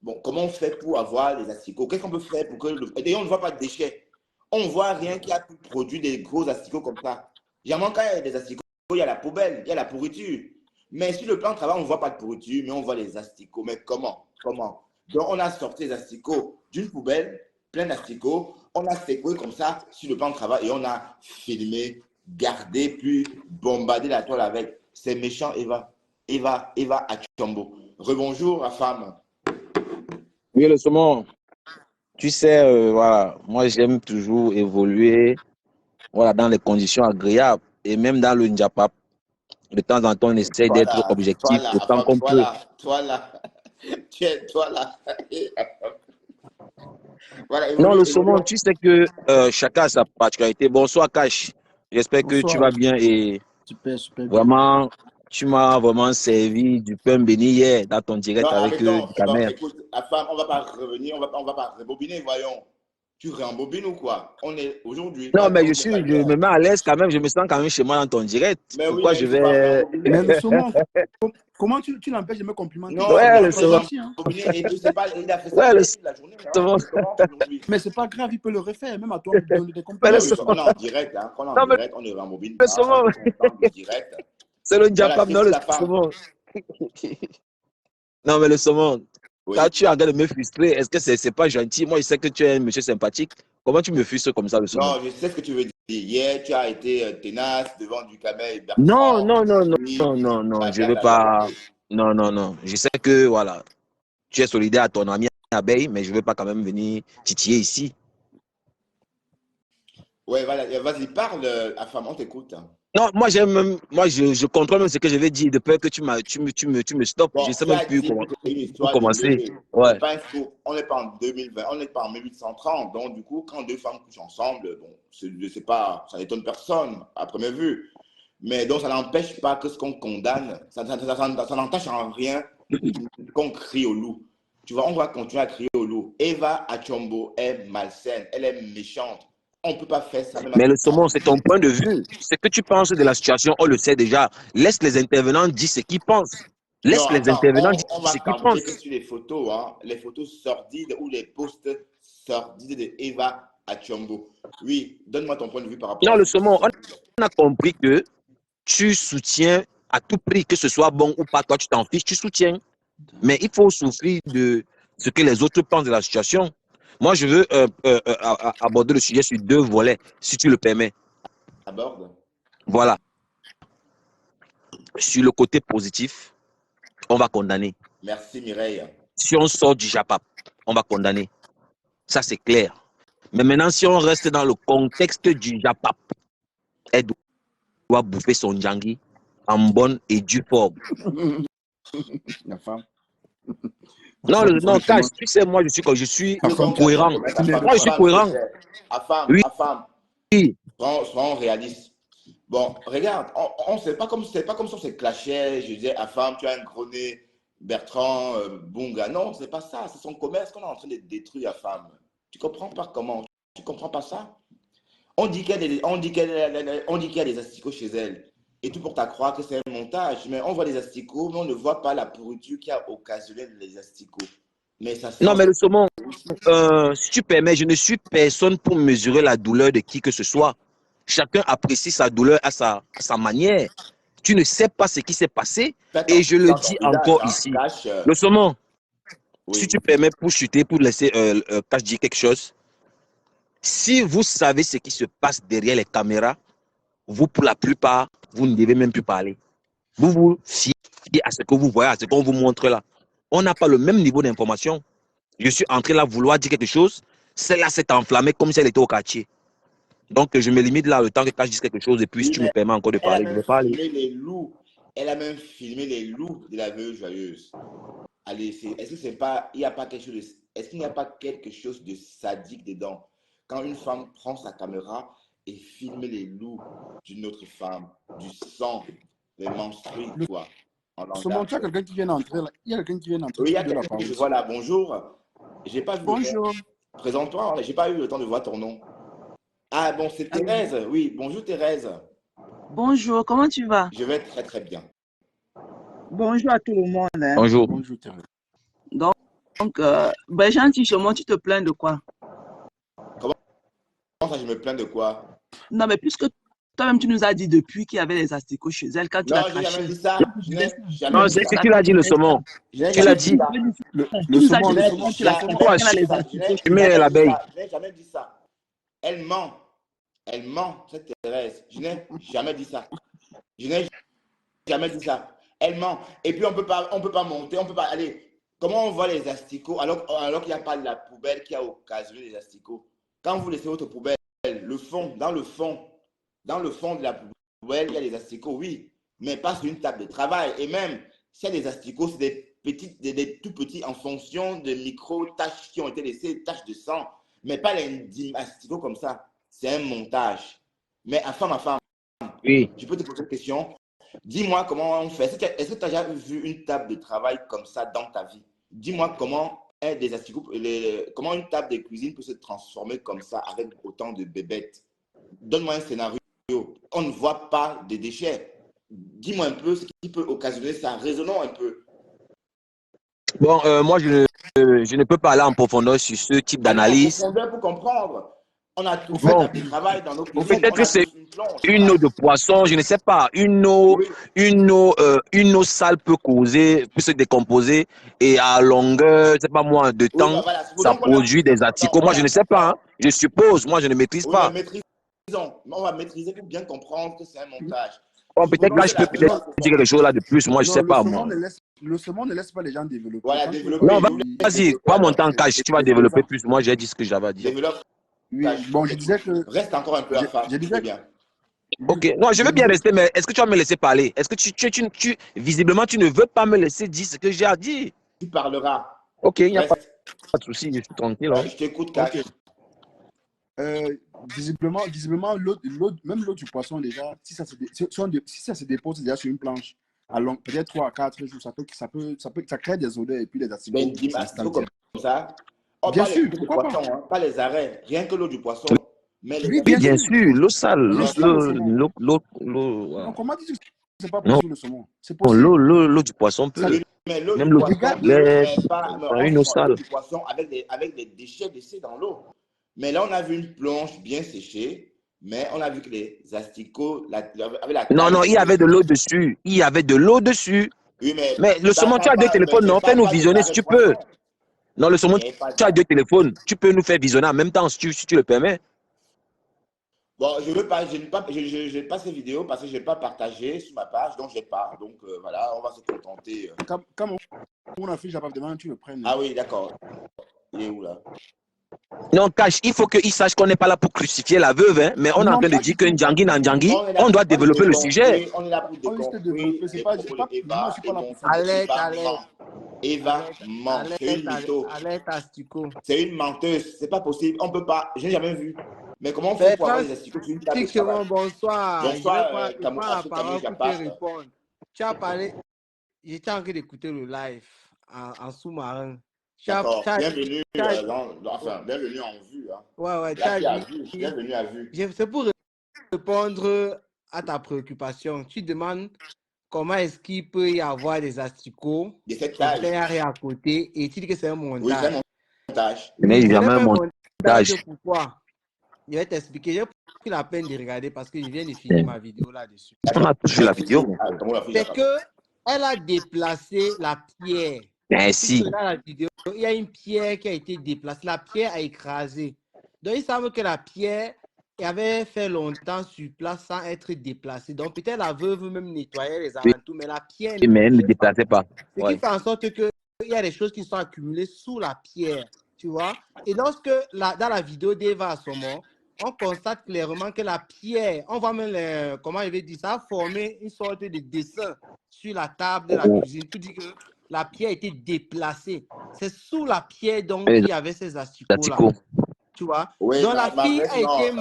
Bon, comment on fait pour avoir les asticots? Qu'est-ce qu'on peut faire pour que et d'ailleurs, on ne voit pas de déchets. On ne voit rien qui a pu produire des gros asticots comme ça. Généralement, quand il y a des asticots, il y a la poubelle, il y a la pourriture. Mais sur le plan de travail, on ne voit pas de pourriture, mais on voit les asticots. Mais comment? Comment? Donc, on a sorti les asticots d'une poubelle, plein d'asticots. On a secoué comme ça sur le plan de travail et on a filmé, gardé, puis bombardé la toile avec. C'est méchant, Eva. Eva Achombo. Rebonjour, la femme. Oui, le saumon. Tu sais, voilà, moi j'aime toujours évoluer, voilà, dans les conditions agréables. Et même dans le Njapap, de temps en temps, on essaie d'être Voilà, objectif voilà, autant femme, qu'on peut. toi là. Tu es toi là. Voilà, Non, le saumon, évoluons. tu sais que chacun a sa particularité. Bonsoir, Cash. J'espère que tu bonsoir, vas bien et super, super bien. vraiment, tu m'as vraiment servi du pain béni hier dans ton Non, direct avec arrêtons. du Bon, camère. écoute, la femme, on va pas revenir, on va pas rebobiner, voyons. Tu réembobines ou quoi? On est aujourd'hui, Non, mais on n'est pas je hier. me mets à l'aise quand même, je me sens quand même chez moi dans ton direct. Mais oui, Pourquoi mais je il faut pas vais. Mais le réembobiner. saumon, comment tu l'empêches de me complimenter? Tu Non, sais Ouais, que le non, j'apprécie mais saumon. aussi. Hein. réembobiner, et puis c'est pas, il a fait ça Ouais, le hier toute la journée, hein. saumon. Il commence aujourd'hui. Mais c'est pas grave, il peut le refaire, même à toi, me donner des Mais Mais le compliments, oui, monsieur. saumon. on est en direct, hein. Quand on est en Non, mais direct, on ne réembobine le pas, saumon. on parle du direct. C'est le Voilà, Njapap, qu'est-ce non, que le la femme? saumon. Non, mais le saumon. Quand Oui. tu es en train de me frustrer, est-ce que c'est pas gentil? Moi, je sais que tu es un monsieur sympathique. Comment tu me frustres comme ça, le saumon? Non, je sais ce que tu veux dire. Hier, tu as été tenace devant du Camel Non, Bertrand. non, non, non, Oui, non, non, non, je veux blablabla. pas. Non, non, non. Je sais que, voilà, tu es solidaire à ton ami abeille, mais je veux pas quand même venir titiller ici. Ouais, voilà. Vas-y, parle, la femme, on t'écoute. Non, moi, j'aime même, moi, je contrôle même ce que je vais dire de peur que tu me stoppes. Je Bon, sais tu même as plus dit comment, que c'est une où histoire de commencer. lait. C'est Ouais. pas un faux. On n'est pas en 2020, on n'est pas en 1830. Donc, du coup, quand deux femmes couchent ensemble, bon, c'est pas, ça n'étonne personne à première vue. Mais donc, ça n'empêche pas que ce qu'on condamne, ça n'entache en rien qu'on crie au loup. Tu vois, on va continuer à crier au loup. Eva Achombo est malsaine, elle est méchante. On ne peut pas faire ça même à Mais ses le saumon, c'est ton point de vue. Ce que tu penses de la situation, on le sait déjà. Laisse les intervenants dire ce qu'ils pensent. Non, Laisse les attends, intervenants dire on ce va qu'ils camper que pensent. sur les photos, hein, les photos sordides ou les posts sordides de Eva Achombo. Oui, donne-moi ton point de vue par rapport Non, à le ces photos saumon, sordides. on a compris que tu soutiens à tout prix, que ce soit bon ou pas, toi tu t'en fiches, tu soutiens. Mais il faut souffrir de ce que les autres pensent de la situation. Moi, je veux aborder le sujet sur deux volets, si tu le permets. Aborde. Voilà. Sur le côté positif, on va condamner. Merci Mireille. Si on sort du Japap, on va condamner. Ça, c'est clair. Mais maintenant, si on reste dans le contexte du Japap, elle doit bouffer son djangui en bonne et due forme. La femme. Non, non, Cash, Franchement, tu sais, moi, je suis la femme, cohérent. tu m'aides Moi, je suis pas. cohérent. Oui, À femme, soyons réalistes. Bon, regarde, on sait pas comme c'est pas comme si on se clashait. Je disais à femme, tu as un gros nez, Bertrand, Bunga. Non, c'est pas ça. C'est son commerce qu'on est en train de détruire à femme. Tu comprends pas comment? Tu comprends pas ça? On dit qu'il y a des asticots chez elle. Et tout pour à croire que c'est un montage. Mais on voit les asticots, mais on ne voit pas la pourriture qui a occasionné les asticots. Mais ça non, mais sent. le saumon, si tu permets, je ne suis personne pour mesurer la douleur de qui que ce soit. Chacun apprécie sa douleur à sa manière. Tu ne sais pas ce qui s'est passé Fais et je attention le dans ton dis village, encore hein. ici. Cache. Le saumon, si Oui. tu permets pour chuter, pour laisser Cash dire quelque chose. Si vous savez ce qui se passe derrière les caméras, vous, pour la plupart, vous ne devez même plus parler. Vous vous fiez à ce que vous voyez, à ce qu'on vous montre là. On n'a pas le même niveau d'information. Je suis entré là vouloir dire quelque chose. Celle-là s'est enflammée comme si elle était au quartier. Donc, je me limite là le temps que quand je dise quelque chose et puis si tu me permets encore de parler, je vais parler. Les loups. Elle a même filmé les loups de la veuve joyeuse. Allez, est-ce que c'est pas, il y a pas quelque chose de, est-ce qu'il n'y a pas quelque chose de sadique dedans quand une femme prend sa caméra et filme les loups d'une autre femme, du sang, les menstrues, quoi. Ce moment, il y a quelqu'un qui vient d'entrer là. Il y a quelqu'un qui vient d'entrer. Oui, il y a quelqu'un que je vois là. Bonjour. J'ai pas vu. Bonjour. Présente-toi. J'ai pas eu le temps de voir ton nom. Ah bon, c'est Thérèse. Oui, bonjour Thérèse. Bonjour, comment tu vas? Je vais très très bien. Bonjour à tout le monde. Hein. Bonjour. Bonjour Thérèse. Donc ben, gentiment, tu te plains de quoi? Comment ça, je me plains de quoi? Non, mais puisque toi-même, tu nous as dit depuis qu'il y avait les asticots chez elle, quand tu Non, l'as j'ai craché. jamais dit ça. Non, c'est ce que tu l'as dit, le saumon. Tu l'as dit. Le saumon, le saumon. Tu mets l'abeille. Je n'ai jamais dit ça. Elle ment. Elle ment, cette Thérèse. Je n'ai jamais dit ça. Je n'ai jamais dit ça. Elle ment. Et puis, on peut pas monter, on peut pas aller. Comment on voit les asticots alors qu'il n'y a pas la poubelle qui a occasionné les asticots? Quand vous laissez votre poubelle, dans le fond de la poubelle, il y a des asticots, oui, mais pas sur une table de travail. Et même, s'il y a des asticots, c'est des tout petits en fonction de micro-taches qui ont été laissées, taches de sang, mais pas les asticots comme ça. C'est un montage. Mais à femme, oui. Je peux te poser une question. Dis-moi comment on fait. Est-ce que tu as déjà vu une table de travail comme ça dans ta vie? Dis-moi comment des asticots, comment une table de cuisine peut se transformer comme ça avec autant de bébêtes. Donne-moi un scénario. On ne voit pas de déchets. Dis-moi un peu ce qui peut occasionner ça. Raisonnons un peu. Bon, moi, je ne peux pas aller en profondeur sur ce type d'analyse. En profondeur pour comprendre. On a tout fait de travail dans nos cuisines. Peut-être que c'est une eau de poisson, je ne sais pas. Une eau sale peut se décomposer et à longueur, je sais pas moi, de temps, ça produit des asticots. Moi, je ne sais pas. Hein. Je suppose, moi, je ne maîtrise pas. On va maîtriser pour bien comprendre que c'est un montage. Bon, peut-être que je peux dire quelque chose là de plus. Moi, je ne sais pas. Le saumon ne laisse pas les gens développer. Voilà, développer. Non, vas-y, pas mon temps cash. Si tu vas développer plus, moi, j'ai dit ce que j'avais à dire. Développe. Oui, bon, je disais que... Reste encore un peu à faire. Je disais bien. Ok, non, je veux bien rester, mais est-ce que tu vas me laisser parler? Est-ce que visiblement, tu ne veux pas me laisser dire ce que j'ai à dire? Tu parleras. Ok, il n'y a pas de souci, je suis tranquille. Hein. Je t'écoute, Cash. Visiblement, même l'eau du poisson, déjà, si ça se dépose déjà sur une planche, peut-être 3 à 4 jours, ça crée des odeurs et puis des asticots. Mais dis comme ça. Oh, bien pas sûr, les poissons, hein, pas les arrêts, rien que l'eau du poisson. Mais oui, bien sûr, l'eau sale, l'eau. Comment dis-tu que c'est pas possible le saumon? C'est possible. L'eau du poisson peut. Mais l'eau même du l'eau poisson, une eau sale. Du poisson avec des déchets laissés dans l'eau. Mais là, on a vu une planche bien séchée, mais on a vu que les asticots avec la Non, il y avait de l'eau dessus. Il y avait de l'eau dessus. Oui, mais le saumon, tu as 2 téléphones, non? Fais-nous visionner si tu peux. Non, le saumon, tu as 2 téléphones. Tu peux nous faire visionner en même temps si tu le permets. Bon, je n'ai pas ces vidéos parce que je n'ai pas partagé sur ma page, donc je n'ai pas. Donc voilà, on va se contenter. Comme on a fait, j'avais demandé, tu le prennes. Ah oui, d'accord. Il est où là? Non, Cash, il faut qu'il sache qu'on n'est pas là pour crucifier la veuve, hein, mais on est en train de dire qu'un Djangui n'a Djangui, on doit développer le sujet. On est là pour développer. C'est pas Eva ment. C'est une mytho. C'est une menteuse. C'est pas possible. On peut pas. Je n'ai jamais vu. Mais comment on fait pour avoir des asticots sur une table de travail? Bonsoir. Bonsoir, Tu as parlé. J'étais en train d'écouter le live en sous-marin. Bienvenue, bienvenue en vue. Hein. Ouais, bienvenue à vue. C'est pour répondre à ta préoccupation. Tu demandes comment est-ce qu'il peut y avoir des asticots de cette taille à côté et tu dis que c'est un montage. Oui, c'est un montage. Mais il y a même un montage. Pourquoi? Je vais t'expliquer. J'ai pris la peine de regarder parce que je viens de finir ma vidéo là-dessus. On a tous vu la vidéo. C'est qu'elle a déplacé la pierre. Merci. Dans la vidéo, il y a une pierre qui a été déplacée. La pierre a écrasé. Donc, il semble que la pierre avait fait longtemps sur place sans être déplacée. Donc, peut-être la veuve même nettoyait les Oui, alentours, mais la pierre ne mais elle ne bougeait pas. déplaçait pas. Ce qui Ouais. fait en sorte qu'il y a des choses qui sont accumulées sous la pierre, tu vois. Et lorsque, dans la vidéo d'Eva Assomo, on constate clairement que la pierre, on voit même, comment il veut dire, ça a formé une sorte de dessin sur la table de la cuisine. Tout dit que la pierre a été déplacée. C'est sous la pierre donc Les qu'il y avait ces asticots-là. asticots. Tu vois? Oui, Donc la fille a été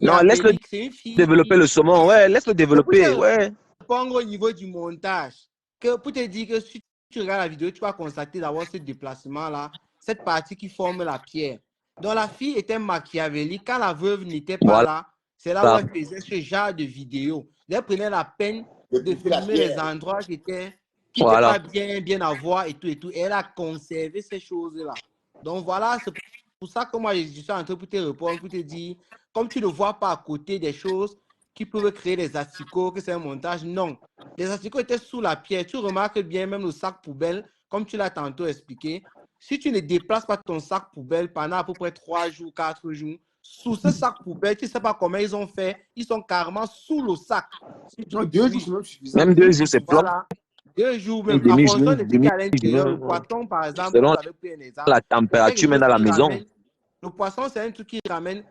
Non, laisse-le machiavélique. C'est une fille développer le saumon. Ouais, laisse-le C'est pour développer. te Ouais. répondre au niveau du montage. Que pour te dire que si tu regardes la vidéo, tu vas constater d'avoir ce déplacement-là, cette partie qui forme la pierre. Donc la fille était machiavélique. Quand la veuve n'était pas Voilà. là, c'est là où elle faisait ce genre de vidéo. Elle prenait la peine de filmer les endroits qui étaient pas bien à voir et tout et tout. Et elle a conservé ces choses-là. Donc voilà, c'est pour ça que moi, je suis en train de te répondre, pour te dire, comme tu ne vois pas à côté des choses qui peuvent créer des asticots, que c'est un montage, non. Les asticots étaient sous la pierre. Tu remarques bien, même le sac poubelle, comme tu l'as tantôt expliqué, si tu ne déplaces pas ton sac poubelle pendant à peu près 3 jours, 4 jours, sous ce sac poubelle, tu ne sais pas comment ils ont fait, ils sont carrément sous le sac. Non, 2 jours, c'est même suffisant. Même 2 jours, c'est propre. Voilà. 2 jours même. Une En demi-journée, fonction de ce qu'il y a à l'intérieur, le demi-journée. poisson, par exemple, Selon vous avez pris un exemple. la température, même dans la maison. Le poisson, c'est un truc qui ramène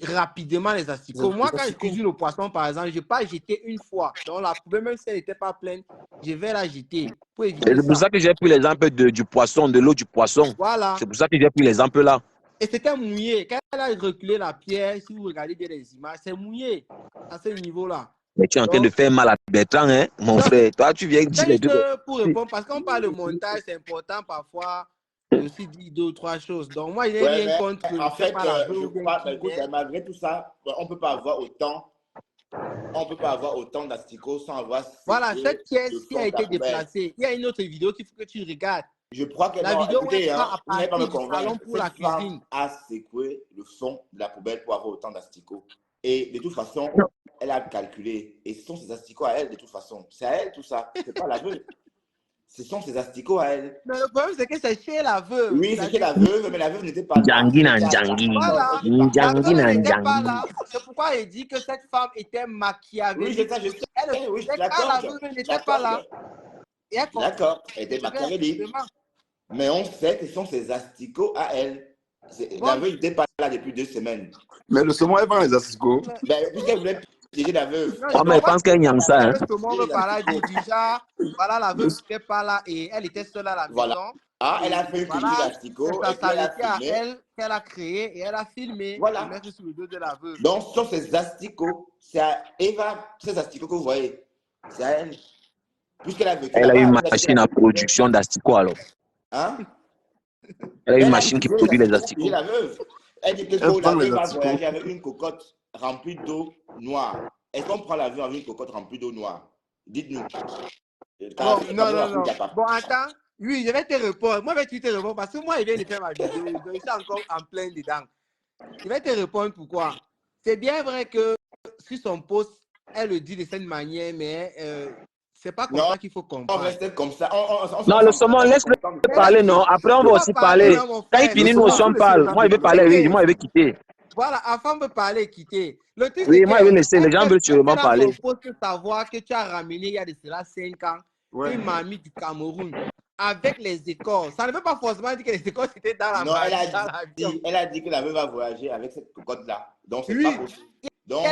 rapidement les asticots. Moi, quand je cuisine le poisson, par exemple, je ne vais pas jeter une fois. Donc, la poubelle, même si elle n'était pas pleine, je vais la jeter pour éviter C'est pour ça que j'ai pris l'exemple du poisson, de l'eau du poisson. Voilà. C'est pour ça que j'ai pris l'exemple là. Et c'était mouillé. Quand elle a reculé la pierre, si vous regardez bien les images, c'est mouillé à ce niveau-là. Mais tu es en train de faire mal à Bertrand, hein, mon frère. Toi, tu viens dire les deux. Pour répondre, parce qu'on parle de montage, c'est important parfois aussi dire 2 ou 3 choses. Donc, moi, il n'est rien contre. En fait, je crois, écoute, malgré tout ça, on ne peut pas avoir autant. On peut pas avoir autant d'asticots sans avoir. Voilà, cette pièce qui a été déplacée. Il y a une autre vidéo qu'il faut que tu regardes. Je crois que la vidéo écoutez, vous n'allez pas me convaincre. Pour la cuisine a secoué le fond de la poubelle pour avoir autant d'asticots. Et de toute façon, elle a calculé. Et ce sont ses asticots à elle, de toute façon. C'est à elle tout ça. C'est pas la veuve. Ce sont ses asticots à elle. Mais le problème, c'est que c'est chez la veuve. Oui, c'est chez la veuve, mais la veuve n'était pas là. Voilà. La veuve n'était pas là. C'est pourquoi il dit que cette femme était machiavélique. Oui, c'est ça, je sais. Oui, quand la veuve n'était pas là. D'accord, elle était machiavélique. Mais on sait que ce sont ses asticots à elle. La veuve n'était pas là depuis 2 semaines. Mais le saumon, elle vend les asticots. Ben, puisqu'elle voulait piéger la veuve. Mais je pense qu'elle n'y a ça. Hein. Le saumon veut parler déjà. Voilà, la veuve n'était pas là et elle était seule à la maison. Voilà. Ah, elle a fait une cuisine d'asticots. Ça s'arrêtait à elle qu'elle a créé et elle a filmé. Voilà. Mettre sur le dos de la veuve. Donc, ce sont ces asticots. C'est à Eva, ces asticots que vous voyez. C'est à elle. Puisqu'elle a vécu. Elle a une machine à production d'asticots alors. Hein? Elle a une machine qui produit les asticots. La veuve. Elle dit que la veuve va voyager avec une cocotte remplie d'eau noire. Est-ce qu'on prend l'avion avec une cocotte remplie d'eau noire? Dites-nous. Non. Bon, attends. Oui, je vais te répondre. Moi, je vais te répondre parce que moi, il vient de faire ma vidéo. Donc, je suis encore en plein dedans. Je vais te répondre pourquoi. C'est bien vrai que sur son post, elle le dit de cette manière, mais c'est pas comme ça qu'il faut comprendre. On reste comme ça. Non, le saumon, laisse-le parler, non. Après, on va aussi parler. Quand il finit, nous aussi, on parle. Moi, il veut parler, oui. Moi, il veut quitter. Voilà, afin de parler et quitter. Le truc, oui, moi, il veut laisser. Les gens veulent sûrement parler. Il faut savoir que tu as ramené, il y a de cela 5 ans, une mamie du Cameroun avec les écorces. Ça ne veut pas forcément dire que les écorces étaient dans la main. Elle a dit que la veuve va voyager avec cette cocotte-là. Donc, c'est pas possible. Donc,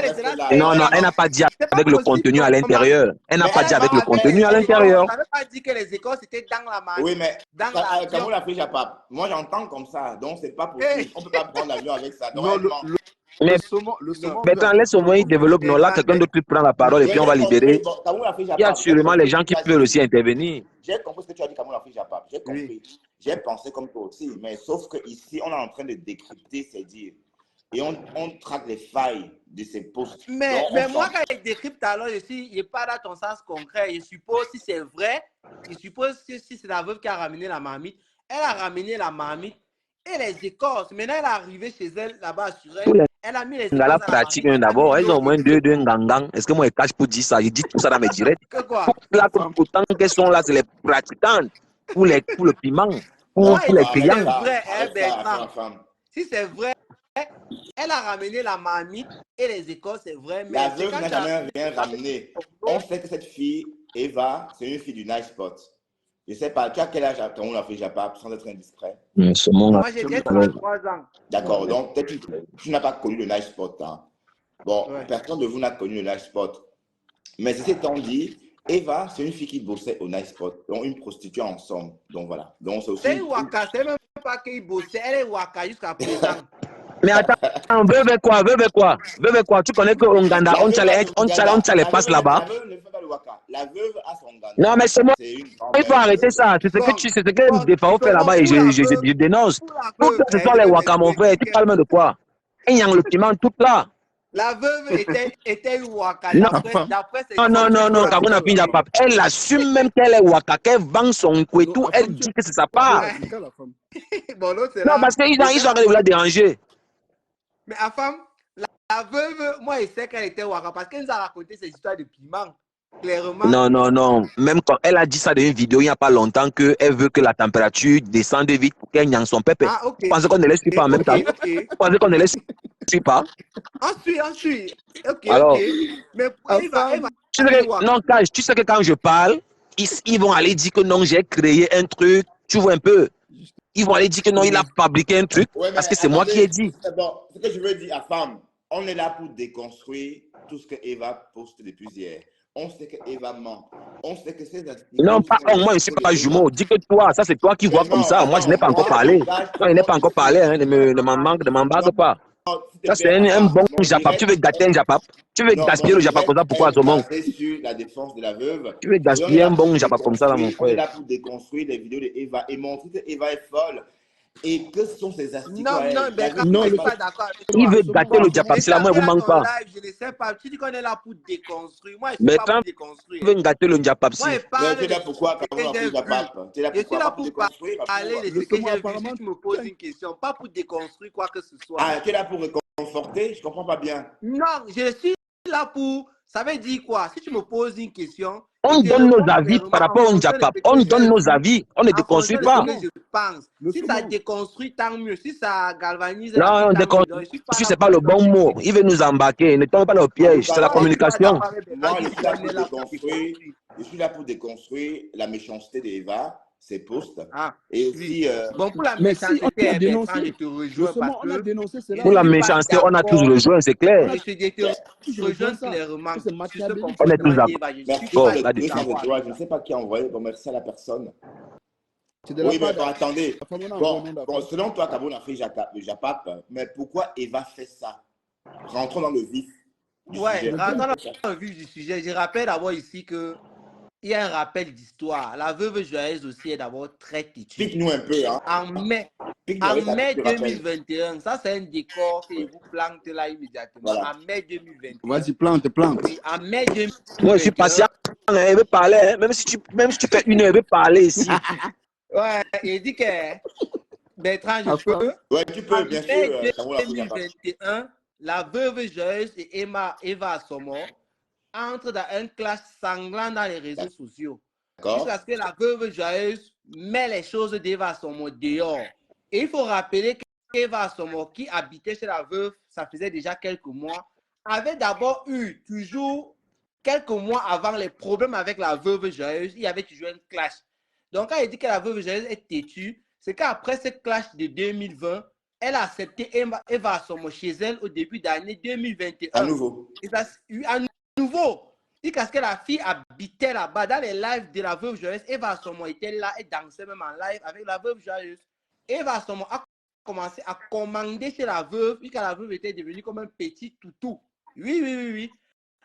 non, elle n'a pas dit avec le contenu à l'intérieur. Elle n'a pas dit avec le contenu à l'intérieur. Ça ne veut pas dire que les écorces étaient dans la main. Oui, mais comme on l'a fait, Japap. Moi, j'entends comme ça. Donc, c'est pas possible. On ne peut pas prendre l'avion avec ça. Mais maintenant, laisse au moins il développe. Non, là, quelqu'un d'autre prend la parole et puis on va libérer. Il y a sûrement les gens qui peuvent aussi intervenir. J'ai compris ce que tu as dit, Cameroun Afrique Japap. J'ai compris. J'ai pensé comme toi aussi. Mais sauf qu'ici, on est en train de décrypter ces dires. Et on traque les failles de ces postes. Mais moi, quand je décrypte, alors, je n'ai pas dans ton sens concret. Je suppose, si c'est vrai, je suppose que si c'est la veuve qui a ramené la marmite, elle a ramené la marmite et les écorces. Maintenant, elle est arrivée chez elle, là-bas, sur elle. Elle a mis les écorces. La pratique, d'abord, elles ont au moins deux gangang. Est-ce que moi, je cache pour dire ça? Je dis tout ça dans mes directs. Que quoi? Là, pourtant, qu'elles sont là, c'est les pratiquantes. Pour le piment. Pour les clients. Si c'est vrai, elle a ramené la marmite et les écoles, c'est vrai. Mais la veuve n'a jamais rien ramené. On sait que cette fille, Eva, c'est une fille du nice spot. Je ne sais pas, tu as quel âge quand on a fait Japap, sans être indiscret? Moi, j'ai 33 ans. D'accord, donc peut-être tu n'as pas connu le nice spot. Hein. Bon, personne de vous n'a connu le nice spot. Mais ceci étant dit, Eva, c'est une fille qui bossait au nice spot, donc une prostituée ensemble. Donc voilà. Donc c'est aussi. C'est Waka, c'est même pas qu'il bossait, elle est Waka jusqu'à présent. Mais attends, veuve quoi? Tu connais que Onganda, on les passe là-bas. La veuve a son Onganda. Non, mais c'est moi. Il faut arrêter ça. C'est ce que des fois fait là-bas et je dénonce. Tout ce sont les Waka, mon frère. Tu parles même de quoi? Il y a le piment tout là. La veuve était une Waka. Non, Kabona Pinjapap. Elle assume même qu'elle est Waka, qu'elle vend son couetou, elle dit que c'est sa part. Non, parce qu'ils ont arrêté de la déranger. Mais à femme, la veuve, moi, je sais qu'elle était Waka parce qu'elle nous a raconté ces histoires de piment. Clairement. Non. Même quand elle a dit ça dans une vidéo il n'y a pas longtemps qu'elle veut que la température descende vite pour qu'elle n'y son pépé. Ah, okay. Vous pensez qu'on ne laisse pas en même temps? Vous pensez qu'on ne laisse pas? On suit. Ok. Alors, Mais tu sais que quand je parle, ils vont aller dire que non, j'ai créé un truc. Tu vois un peu? Ils vont aller dire que non, il a fabriqué un truc parce que c'est moi qui ai dit. Bon, ce que je veux dire à femme, on est là pour déconstruire tout ce que Eva poste depuis hier. On sait que Eva ment. On sait que c'est... Non, pas moi, je ne suis pas jumeau. Dis que toi, ça c'est toi qui vois comme ça. Moi, je n'ai pas encore parlé. Moi, je n'ai pas encore parlé. Hein, ne m'embarque pas. Ça, c'est un bon Japap. Tu veux gâter un Japap? Tu veux gaspiller le Japap comme ça? Pourquoi à ce moment? Sur la défense de la veuve. Tu veux gaspiller un bon Japap comme ça, là, mon frère? On est là pour déconstruire les vidéos de Eva et montrer que Eva est folle. Et que ce sont ces astuces. Non, je suis pas d'accord avec toi. Il veut gâter le Japap, c'est là, moi, vous manque pas. Je ne sais pas. Tu dis qu'on est là pour déconstruire. Moi, je mais suis pas quand pour déconstruire. Il veut gâter le Japap, si. Mais tu es là pourquoi quand on a pris Japap? Tu es là pour parler de ce que j'ai vu. Si tu me poses une question, pas pour déconstruire quoi que ce soit. Ah, tu es là pour réconforter? Je comprends pas bien. Non, je suis là pour... Ça veut dire quoi? Si tu me poses une question... On donne nos avis par rapport au Japap. On donne nos avis. On ne déconstruit pas. Je pense. Si ça déconstruit, tant mieux. Si ça galvanise... Non, on déconstruit, c'est pas le bon mot. Il veut nous embarquer. Ne tombe pas dans le piège. C'est la communication. Moi, je suis là pour déconstruire la méchanceté d'Eva, ses posts. Et aussi... Bon, pour la méchanceté, je te rejoins parce que... Pour la méchanceté, on a tous rejoint, c'est clair. Je rejoins clairement. On est tous d'accord. Je ne sais pas qui a envoyé. Bon, merci à la personne. Oui, mais bon, attendez. Bon, selon toi, Kabon a fait le Japap, mais pourquoi Eva fait ça? Rentrons dans le vif du sujet. Rentrons dans le vif du sujet. Je rappelle d'abord ici que il y a un rappel d'histoire. La veuve joyeuse aussi est d'abord très têtue. Pique-nous un peu. Hein. En mai 2021, ça c'est un décor que vous plantez là immédiatement. Voilà. En mai 2021. Vas-y, plante. Oui, en mai 2021. Moi, je suis patient. Elle veut parler. Hein. Même si tu fais une heure, elle veut parler ici. Ouais, il dit que Bertrand, je peux. Ouais, tu peux, bien sûr. En mai 2021, la veuve joyeuse et Eva Assomo entrent dans un clash sanglant dans les réseaux sociaux. Jusqu'à ce que la veuve joyeuse met les choses d'Eva Assomo dehors. Et il faut rappeler qu'Eva Assomo, qui habitait chez la veuve, ça faisait déjà quelques mois, avait d'abord eu toujours quelques mois avant les problèmes avec la veuve joyeuse, il y avait toujours un clash. Donc quand il dit que la veuve joyeuse est têtue, c'est qu'après ce clash de 2020, elle a accepté Eva Assomo chez elle au début d'année 2021. À nouveau. Nouveau. Et parce que la fille habitait là-bas, dans les lives de la veuve joyeuse, Eva Assomo était là et dansait même en live avec la veuve joyeuse. Eva Assomo a commencé à commander chez la veuve, puis quand la veuve était devenue comme un petit toutou. Oui.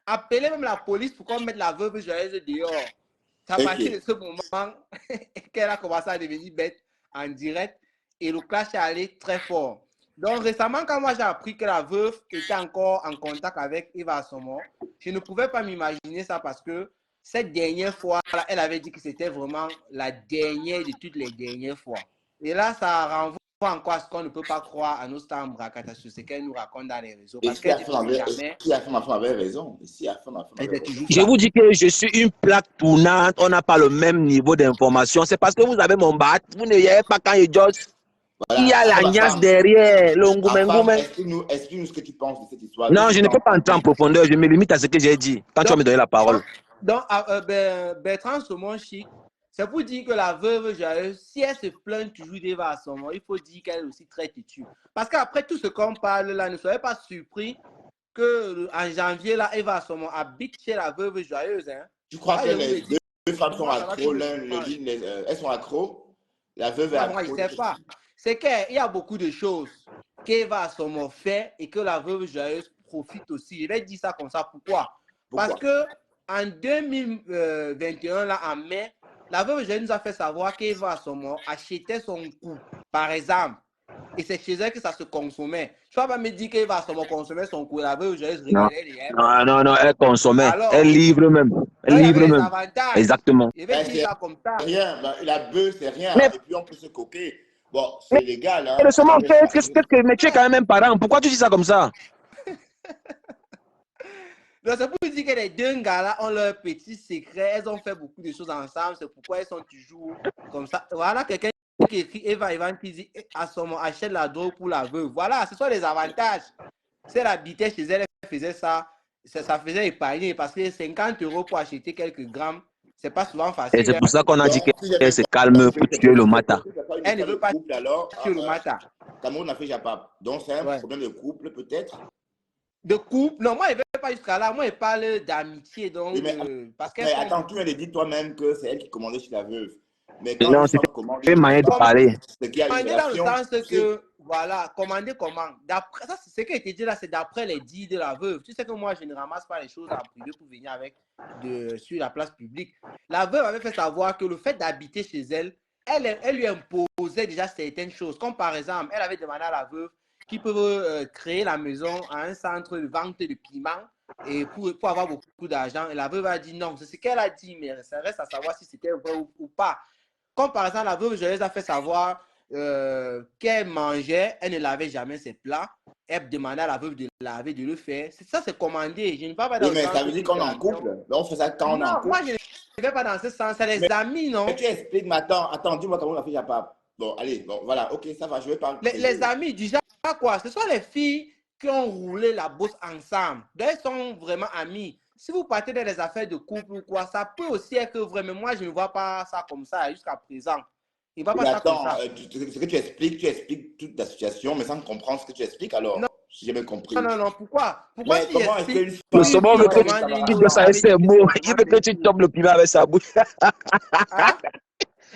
Appelez même la police pour qu'on mette la veuve joyeuse dehors. C'est à partir de ce moment qu'elle a commencé à devenir bête en direct et le clash est allé très fort. Donc récemment, quand moi j'ai appris que la veuve était encore en contact avec Eva Assomo, je ne pouvais pas m'imaginer ça parce que cette dernière fois, elle avait dit que c'était vraiment la dernière de toutes les dernières fois. Et là, ça renvoie encore à ce qu'on ne peut pas croire à nos stars Mbrakata sur ce qu'elle nous raconte dans les réseaux. Parce qu'elle dit jamais... Si Afam avait raison. Je vous dis que je suis une plaque tournante, on n'a pas le même niveau d'information. C'est parce que vous avez mon bat, vous n'ayez pas quand il joue. Voilà. Il y a Alors, ma l'agnace femme, derrière, le ma femme, ngoumengoumen. explique-nous ce que tu penses de cette histoire. Non, Qu'est-ce je que ne tu peux en pas entrer en penses? profondeur. Je me limite à ce que j'ai dit. Quand tu vas me donner la parole. Donc, Bertrand Somon Chic, c'est pour dire que la veuve joyeuse, si elle se plaint toujours d'Eva Assomo, il faut dire qu'elle est aussi très têtue. Parce qu'après tout ce qu'on parle là, ne soyez pas surpris qu'en janvier, là, Eva Assomo habite chez la veuve joyeuse. Hein. Tu crois que les deux femmes sont ça va accros, toujours elles sont accros? La veuve est moi, je accro. ne sais pas. C'est qu'il y a beaucoup de choses qu'Eva Assomo fait et que la veuve joyeuse profite aussi. Je vais dire ça comme ça. Pourquoi? Parce que en 2021, là, en mai, la veuve joyeuse nous a fait savoir qu'Eva Assomo achetait son coup, par exemple. Et c'est chez elle que ça se consommait. Tu ne vas pas me dire qu'Eva Assomo consommait son coup. La veuve joyeuse regardait les Non, elle consommait. Alors, elle livre même. Elle livre les même. avantages. Exactement. Je vais dire ça comme ça. Rien. La bœuf, c'est rien. Mais, et puis on peut se coquer. Bon, c'est légal. Hein. Mais tu es quand même un parent. Pourquoi tu dis ça comme ça? C'est pour dire que les deux gars-là ont leur petit secret. Elles ont fait beaucoup de choses ensemble. C'est pourquoi elles sont toujours comme ça. Voilà quelqu'un qui écrit Eva Ivan qui dit à son moment achète la drogue pour la veuve. Voilà, ce sont les avantages. Si elle habitait chez elle, elle faisait ça. Ça faisait épargner parce que 50 € pour acheter quelques grammes, c'est pas souvent facile. Et c'est pour ça qu'on a dit qu'elle se calme pour tuer le matin. Elle ne veut pas tuer le matin. Cameroun n'a fait Japap. Donc c'est un problème de couple peut-être. De couple? Non, moi, je ne vais pas jusqu'à là. Moi, je parle d'amitié. Donc, oui, mais attends, tu viens de dire toi-même que c'est elle qui commandait chez la veuve. Mais quand non, c'était manière de parler. Commander dans le sens que, voilà, commander comment? D'après, ça, c'est ce qui a été dit là, c'est d'après les dits de la veuve. Tu sais que moi, je ne ramasse pas les choses en privé pour venir avec sur la place publique. La veuve avait fait savoir que le fait d'habiter chez elle, elle lui imposait déjà certaines choses. Comme par exemple, elle avait demandé à la veuve qui peut créer la maison à un centre de vente de piments et pour avoir beaucoup d'argent. Et la veuve a dit non. C'est ce qu'elle a dit, mais ça reste à savoir si c'était vrai ou pas. Comme par exemple, la veuve joyeuse a fait savoir qu'elle mangeait, elle ne lavait jamais ses plats. Elle demandait à la veuve de laver, de le faire. Ça, c'est commandé. Je ne vais pas dans mais ça veut dire qu'on est en couple. On fait ça quand on est en couple. Moi, je ne vais pas dans ce sens. C'est les amis, non? Mais tu expliques, mais attends, dis-moi comment on a fait Japap. Bon, allez, bon, voilà, ok, ça va, je vais parler. Les amis, du genre, quoi? Ce sont les filles qui ont roulé la bourse ensemble. Donc, elles sont vraiment amies. Si vous partez dans les affaires de couple ou quoi, ça peut aussi être que vraiment, moi, je ne vois pas ça comme ça jusqu'à présent. Il ne va pas ça comme ça. Ce que tu expliques toute la situation, mais sans comprendre ce que tu expliques, alors, non. J'ai bien compris. Non, pourquoi mais comment est-ce que le saumon veut que tu dis ça avec ses mots. Il veut que tu tombes le piment avec sa bouche. Hein?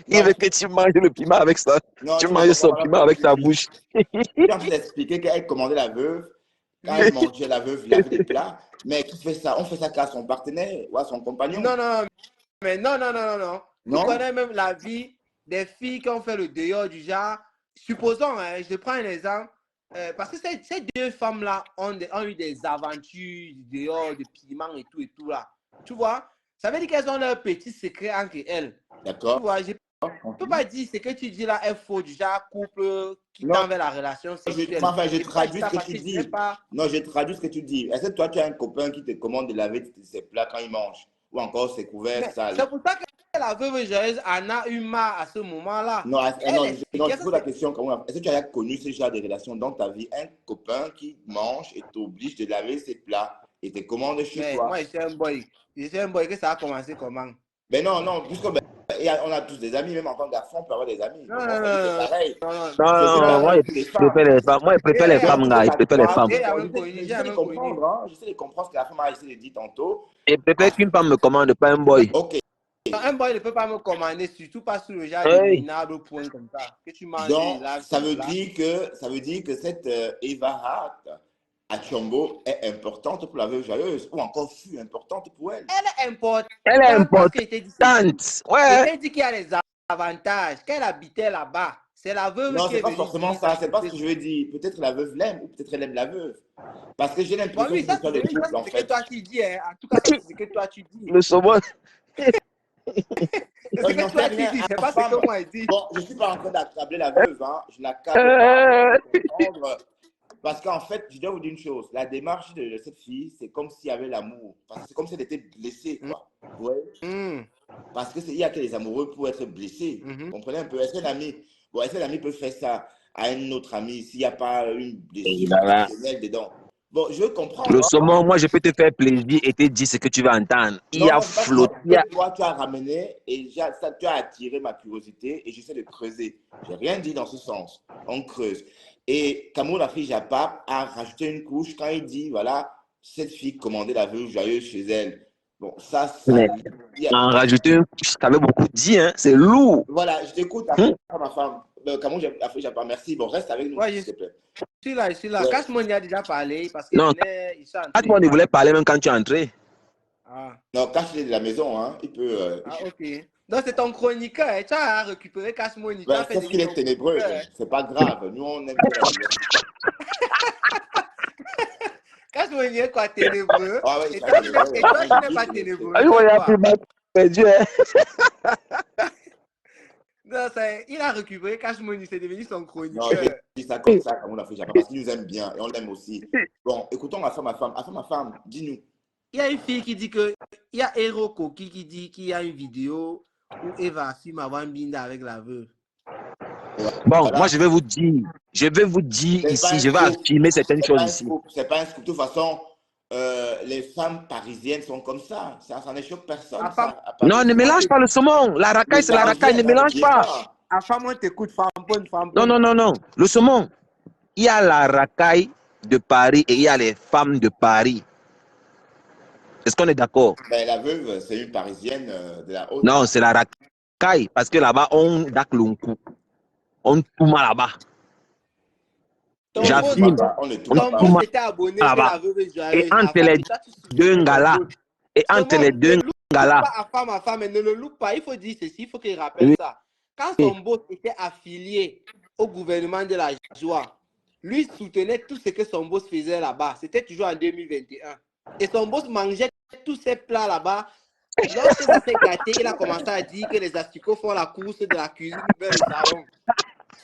Il veut que tu manges le piment avec ça. Non, tu manges son piment avec ta bouche. Tu as envie d'expliquer qu'elle commandait la veuve, quand elle mangeait la veuve, il avait des plats. Mais qui fait ça? On fait ça qu'à son partenaire ou à son compagnon? Non. Vous connaissez même la vie des filles qui ont fait le dehors du genre. Supposons, je prends un exemple. Parce que ces deux femmes-là ont eu des aventures dehors, de piments et tout là. Tu vois? Ça veut dire qu'elles ont leur petit secret entre elles. D'accord. Tu vois, je ne peux pas dire ce que tu dis là est faux, du genre couple qui tend vers la relation sexuelle. Je traduis ce que tu dis. Non, je traduis ce que tu dis. Est-ce que toi, tu as un copain qui te commande de laver ses plats quand il mange? Ou encore ses couverts sales? C'est pour ça que la veuve joyeuse en a eu marre à ce moment-là. Non, je pose la question. Est-ce que tu as connu ce genre de relation dans ta vie? Un copain qui mange et t'oblige de laver ses plats et te commande chez toi? Moi, je suis un boy. Je suis un boy que ça a commencé comment? Mais non, puisque on a tous des amis, même en tant que garçon, on peut avoir des amis. Non, moi, je préfère les femmes, là. Je préfère les femmes. J'essaie de comprendre ce que la femme a essayé de dire tantôt. Et peut-être qu'une femme me commande, pas un boy. Ok. Un boy ne peut pas me commander, surtout pas sur le genre de minable point comme ça. Que tu manges. Donc, ça veut dire que cette Eva Hart à Chombo est importante pour la veuve joyeuse, ou encore fut importante pour elle. Elle est importante. Elle est importante. Ouais. Elle dit qu'il y a des avantages. Qu'elle habitait là-bas. C'est la veuve qui est. Non, c'est pas venue forcément ça. C'est pas ce que je veux dire. Peut-être la veuve l'aime, ou peut-être elle aime la veuve. Parce que j'ai l'impression que c'est le couple, en fait. C'est ce que toi tu dis. En tout cas, c'est ce que toi tu dis. Le saumon. C'est ce que toi tu dis. C'est pas ce que moi je dis. Bon, je ne suis pas en train d'accabler la veuve. Hein. Je l'accable pas. Parce qu'en fait, je dois vous dire une chose. La démarche de cette fille, c'est comme s'il y avait l'amour. C'est comme si elle était blessée, quoi. Ouais. Parce qu'il y a que les amoureux pour être blessés. Vous comprenez un peu? Est-ce qu'un ami peut faire ça? à un autre ami s'il n'y a pas une Et blessure là, professionnelle dedans. Bon, je comprends. le saumon, moi, je peux te faire plaisir et te dire ce que tu vas entendre. Il y Non, a non, c'est pas ça. flotté. Toi, tu as ramené et ça, tu as attiré ma curiosité et j'essaie de creuser. J'ai rien dit dans ce sens. On creuse. Et Cameroun Afrique Japa a rajouté une couche quand il dit, voilà, cette fille commandait la veuve joyeuse chez elle. Bon, ça, Mais en rajouter une couche, ça veut beaucoup dire, hein? C'est lourd. Voilà, je t'écoute, ma femme. Cameroun Afrique Japa, merci. Bon, reste avec nous, Ouais, s'il te plaît. je suis là. Ouais. Casse-Money a déjà parlé parce qu'il Non, il s'est entré. Catman, il voulait parler même quand tu es entré. Ah, Non, cache-les de la maison, hein. Il peut. ok. Donc, c'est ton chroniqueur. Hein. Tu as récupéré Casse-Money. Ben, sauf qu'il est ténébreux. C'est pas grave. Nous, on aime bien la diversité. Casse-Money est quoi, ténébreux? Ah ouais, Et toi, tu n'es pas ténébreux. Ah oui, il a pris ma perdu, hein? Non, il a récupéré Cash-Money, c'est devenu son Non, chroniqueur. j'ai dit ça comme ça, comme on a fait Japa, parce qu'il nous aime bien et on l'aime aussi. Bon, écoutons ma femme, dis-nous. Il y a une fille qui dit que. Il y a Hero Koki qui dit qu'il y a une vidéo où Eva filme avant Binda avec la veuve. Bon, Voilà. moi, je vais vous dire ici, je vais affirmer certaines choses ici. C'est pas un scoop. De toute façon, les femmes parisiennes sont comme ça. Ça ne choque personne. Ça, Non, ne mélange pas le saumon. La racaille, c'est la racaille, ne mélange pas. À femme, on t'écoute, femme bonne. Non. Le saumon, il y a la racaille de Paris et il y a les femmes de Paris. Est-ce qu'on est d'accord? Ben, la veuve, c'est une parisienne de la haute. Non, c'est la racaille. Parce que là-bas, on daklunku. On touma là-bas. J'affirme. On touma là-bas. Et entre les deux gars-là, À femme, ne le loupe pas. Il faut dire ceci, il faut qu'il rappelle ça. Quand son boss était affilié au gouvernement de la joie, lui soutenait tout ce que son boss faisait là-bas. C'était toujours en 2021. Et son boss mangeait tous ces plats là-bas. Lorsque ça s'est gâté, il a commencé à dire que les asticots font la course de la cuisine vers le salon.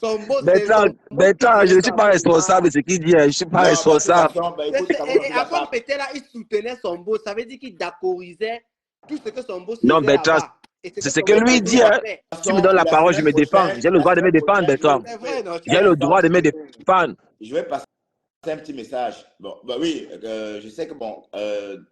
Son boss, Bertrand, je ne suis pas responsable de ce qu'il dit. Je ne suis pas responsable. Et avant peut-être là, il soutenait son boss. Ça veut dire qu'il d'accorisait tout ce que son boss faisait. Non, Bertrand, c'est ce que lui dit. Hein. Tu me donnes la parole, je me défends. J'ai le droit de me défendre, Bertrand. J'ai le droit de me défendre. Je vais passer un petit message. Bon, bah oui, je sais que bon,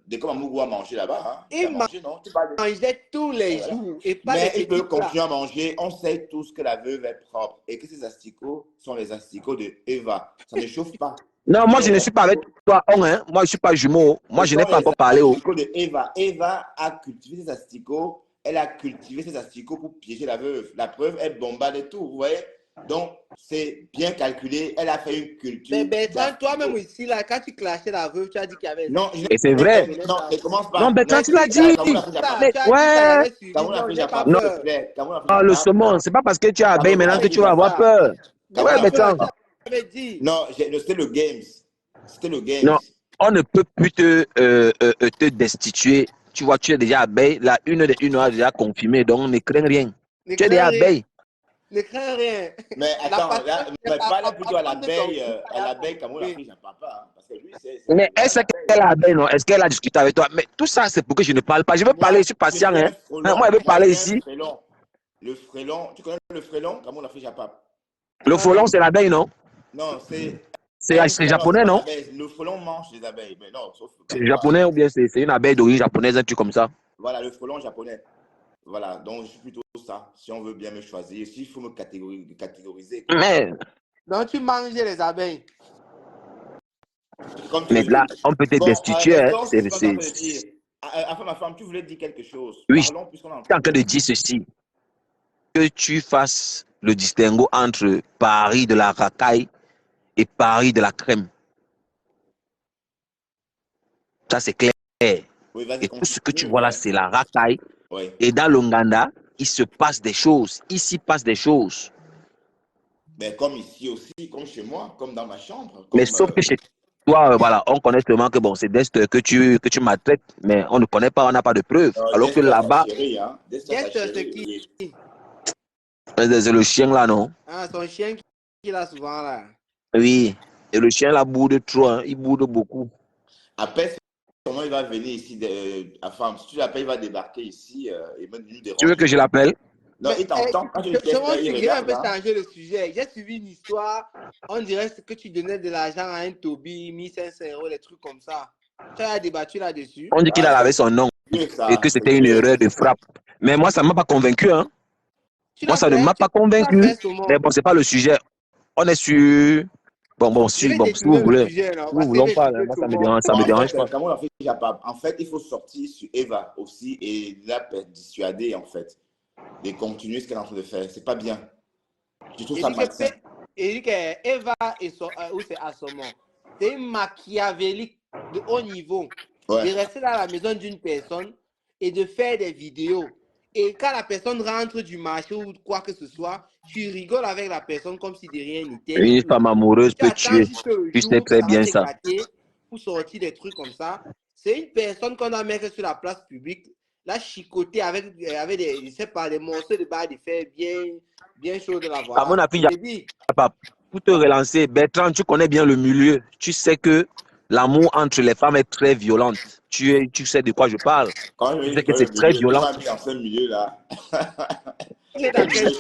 dès que Mamougou a mangé là-bas, hein, il mangeait tous les jours. Et pas mais il peut continuer à manger. On sait tous que la veuve est propre et que ces asticots sont les asticots de Eva. Ça ne chauffe pas. Non, moi je ne suis pas avec toi, hein. Moi je ne suis pas jumeau. Moi je n'ai pas encore parlé. Les asticots de Eva. Eva a cultivé ses asticots. Elle a cultivé ses asticots pour piéger la veuve. La preuve, elle bombarde et tout, vous voyez? Donc, c'est bien calculé. Elle a fait une culture. Mais Bertrand, toi-même ici, là, quand tu clashais la veuve, tu as dit qu'il y avait... Non, et c'est vrai. Non, ne commence pas. Non, Bertrand, tu l'as dit. Ouais. Non, le saumon, c'est pas parce que tu as abeille maintenant que tu vas avoir peur. Ouais, Bertrand. Non, c'était le games. C'était le games. Non, on ne peut plus te destituer. Tu vois, tu es déjà abeille. La une a déjà confirmé, donc ne crains rien. Tu es déjà abeille. Ne crains rien. Mais attends, parle plutôt à l'abeille comme on l'a pris, j'en parle pas. Parce que lui, mais est-ce qu'elle a abeille, non? Est-ce qu'elle a discuté avec toi? Mais tout ça, c'est pour que je ne parle pas. Je veux parler, je suis patient. Hein. Moi, je veux parler ici. Le frélon, tu connais le frélon? Comme on l'a fait, Japon. Le frelon, c'est l'abeille, non? Non, c'est japonais, non? Le frelon mange les abeilles. Mais non, sauf. C'est japonais ou bien c'est une abeille d'origine japonaise, un truc comme ça? Voilà, le frelon japonais. Voilà, donc je suis plutôt ça. Si on veut bien me choisir, s'il faut me catégoriser. Mais... Donc tu manges les abeilles. Mais là, on peut te destituer. Enfin, ma femme, tu voulais dire quelque chose. Oui, je suis en train de dire ceci. Que tu fasses le distinguo entre Paris de la racaille et Paris de la crème. Ça, c'est clair. Oui, et tout ce que tu vois là, c'est la racaille. Oui. Et dans l'Ouganda, il se passe des choses. Ici passe des choses. Mais comme ici aussi, comme chez moi, comme dans ma chambre. Mais sauf que chez toi, voilà, on connaît seulement que bon, c'est Dest que tu maltraites, mais on ne connaît pas, on n'a pas de preuves. Alors que là-bas, c'est le chien là, non? Ah, son chien qu'il a souvent là. Oui, et le chien là boude trop, hein. Il boude beaucoup. Après, comment il va venir ici à femme? Si tu l'appelles, il va débarquer ici et même nous déranger. Tu veux que je l'appelle? Non, il t'entend. Quand tu le Seulement, il je vais un regarde. peu changer le sujet. J'ai suivi une histoire. On dirait que tu donnais de l'argent à un Toby, 1500 €, des trucs comme ça. Tu as débattu là-dessus. On dit qu'il a lavé son nom et que c'était une erreur de frappe. Mais moi, ça ne m'a pas convaincu. Hein. Moi, ça ne m'a pas convaincu. Mais bon, ce n'est pas le sujet. On est sur... Bon, si vous voulez. Nous voulons pas. Moi, ça me dérange pas. En fait, il faut sortir sur Eva aussi et la dissuader, en fait, de continuer ce qu'elle est en train de faire. C'est pas bien. Je trouve ça malsain. Il dit que Eva ou c'est Assommon. C'est une machiavélique de haut niveau. Ouais. De rester dans la maison d'une personne et de faire des vidéos. Et quand la personne rentre du marché ou quoi que ce soit, tu rigoles avec la personne comme si de rien n'était. Une femme amoureuse peut tuer. Tu sais très bien ça. Pour sortir des trucs comme ça. C'est une personne qu'on a mettre sur la place publique, la chicoter avec des, je sais pas, des morceaux de barre de fer bien chaud de la voix. À mon avis, pour te relancer, Bertrand, tu connais bien le milieu. Tu sais que l'amour entre les femmes est très violente. Tu sais de quoi je parle. Tu sais que c'est très violent. Dans ce milieu-là. Il est dans quel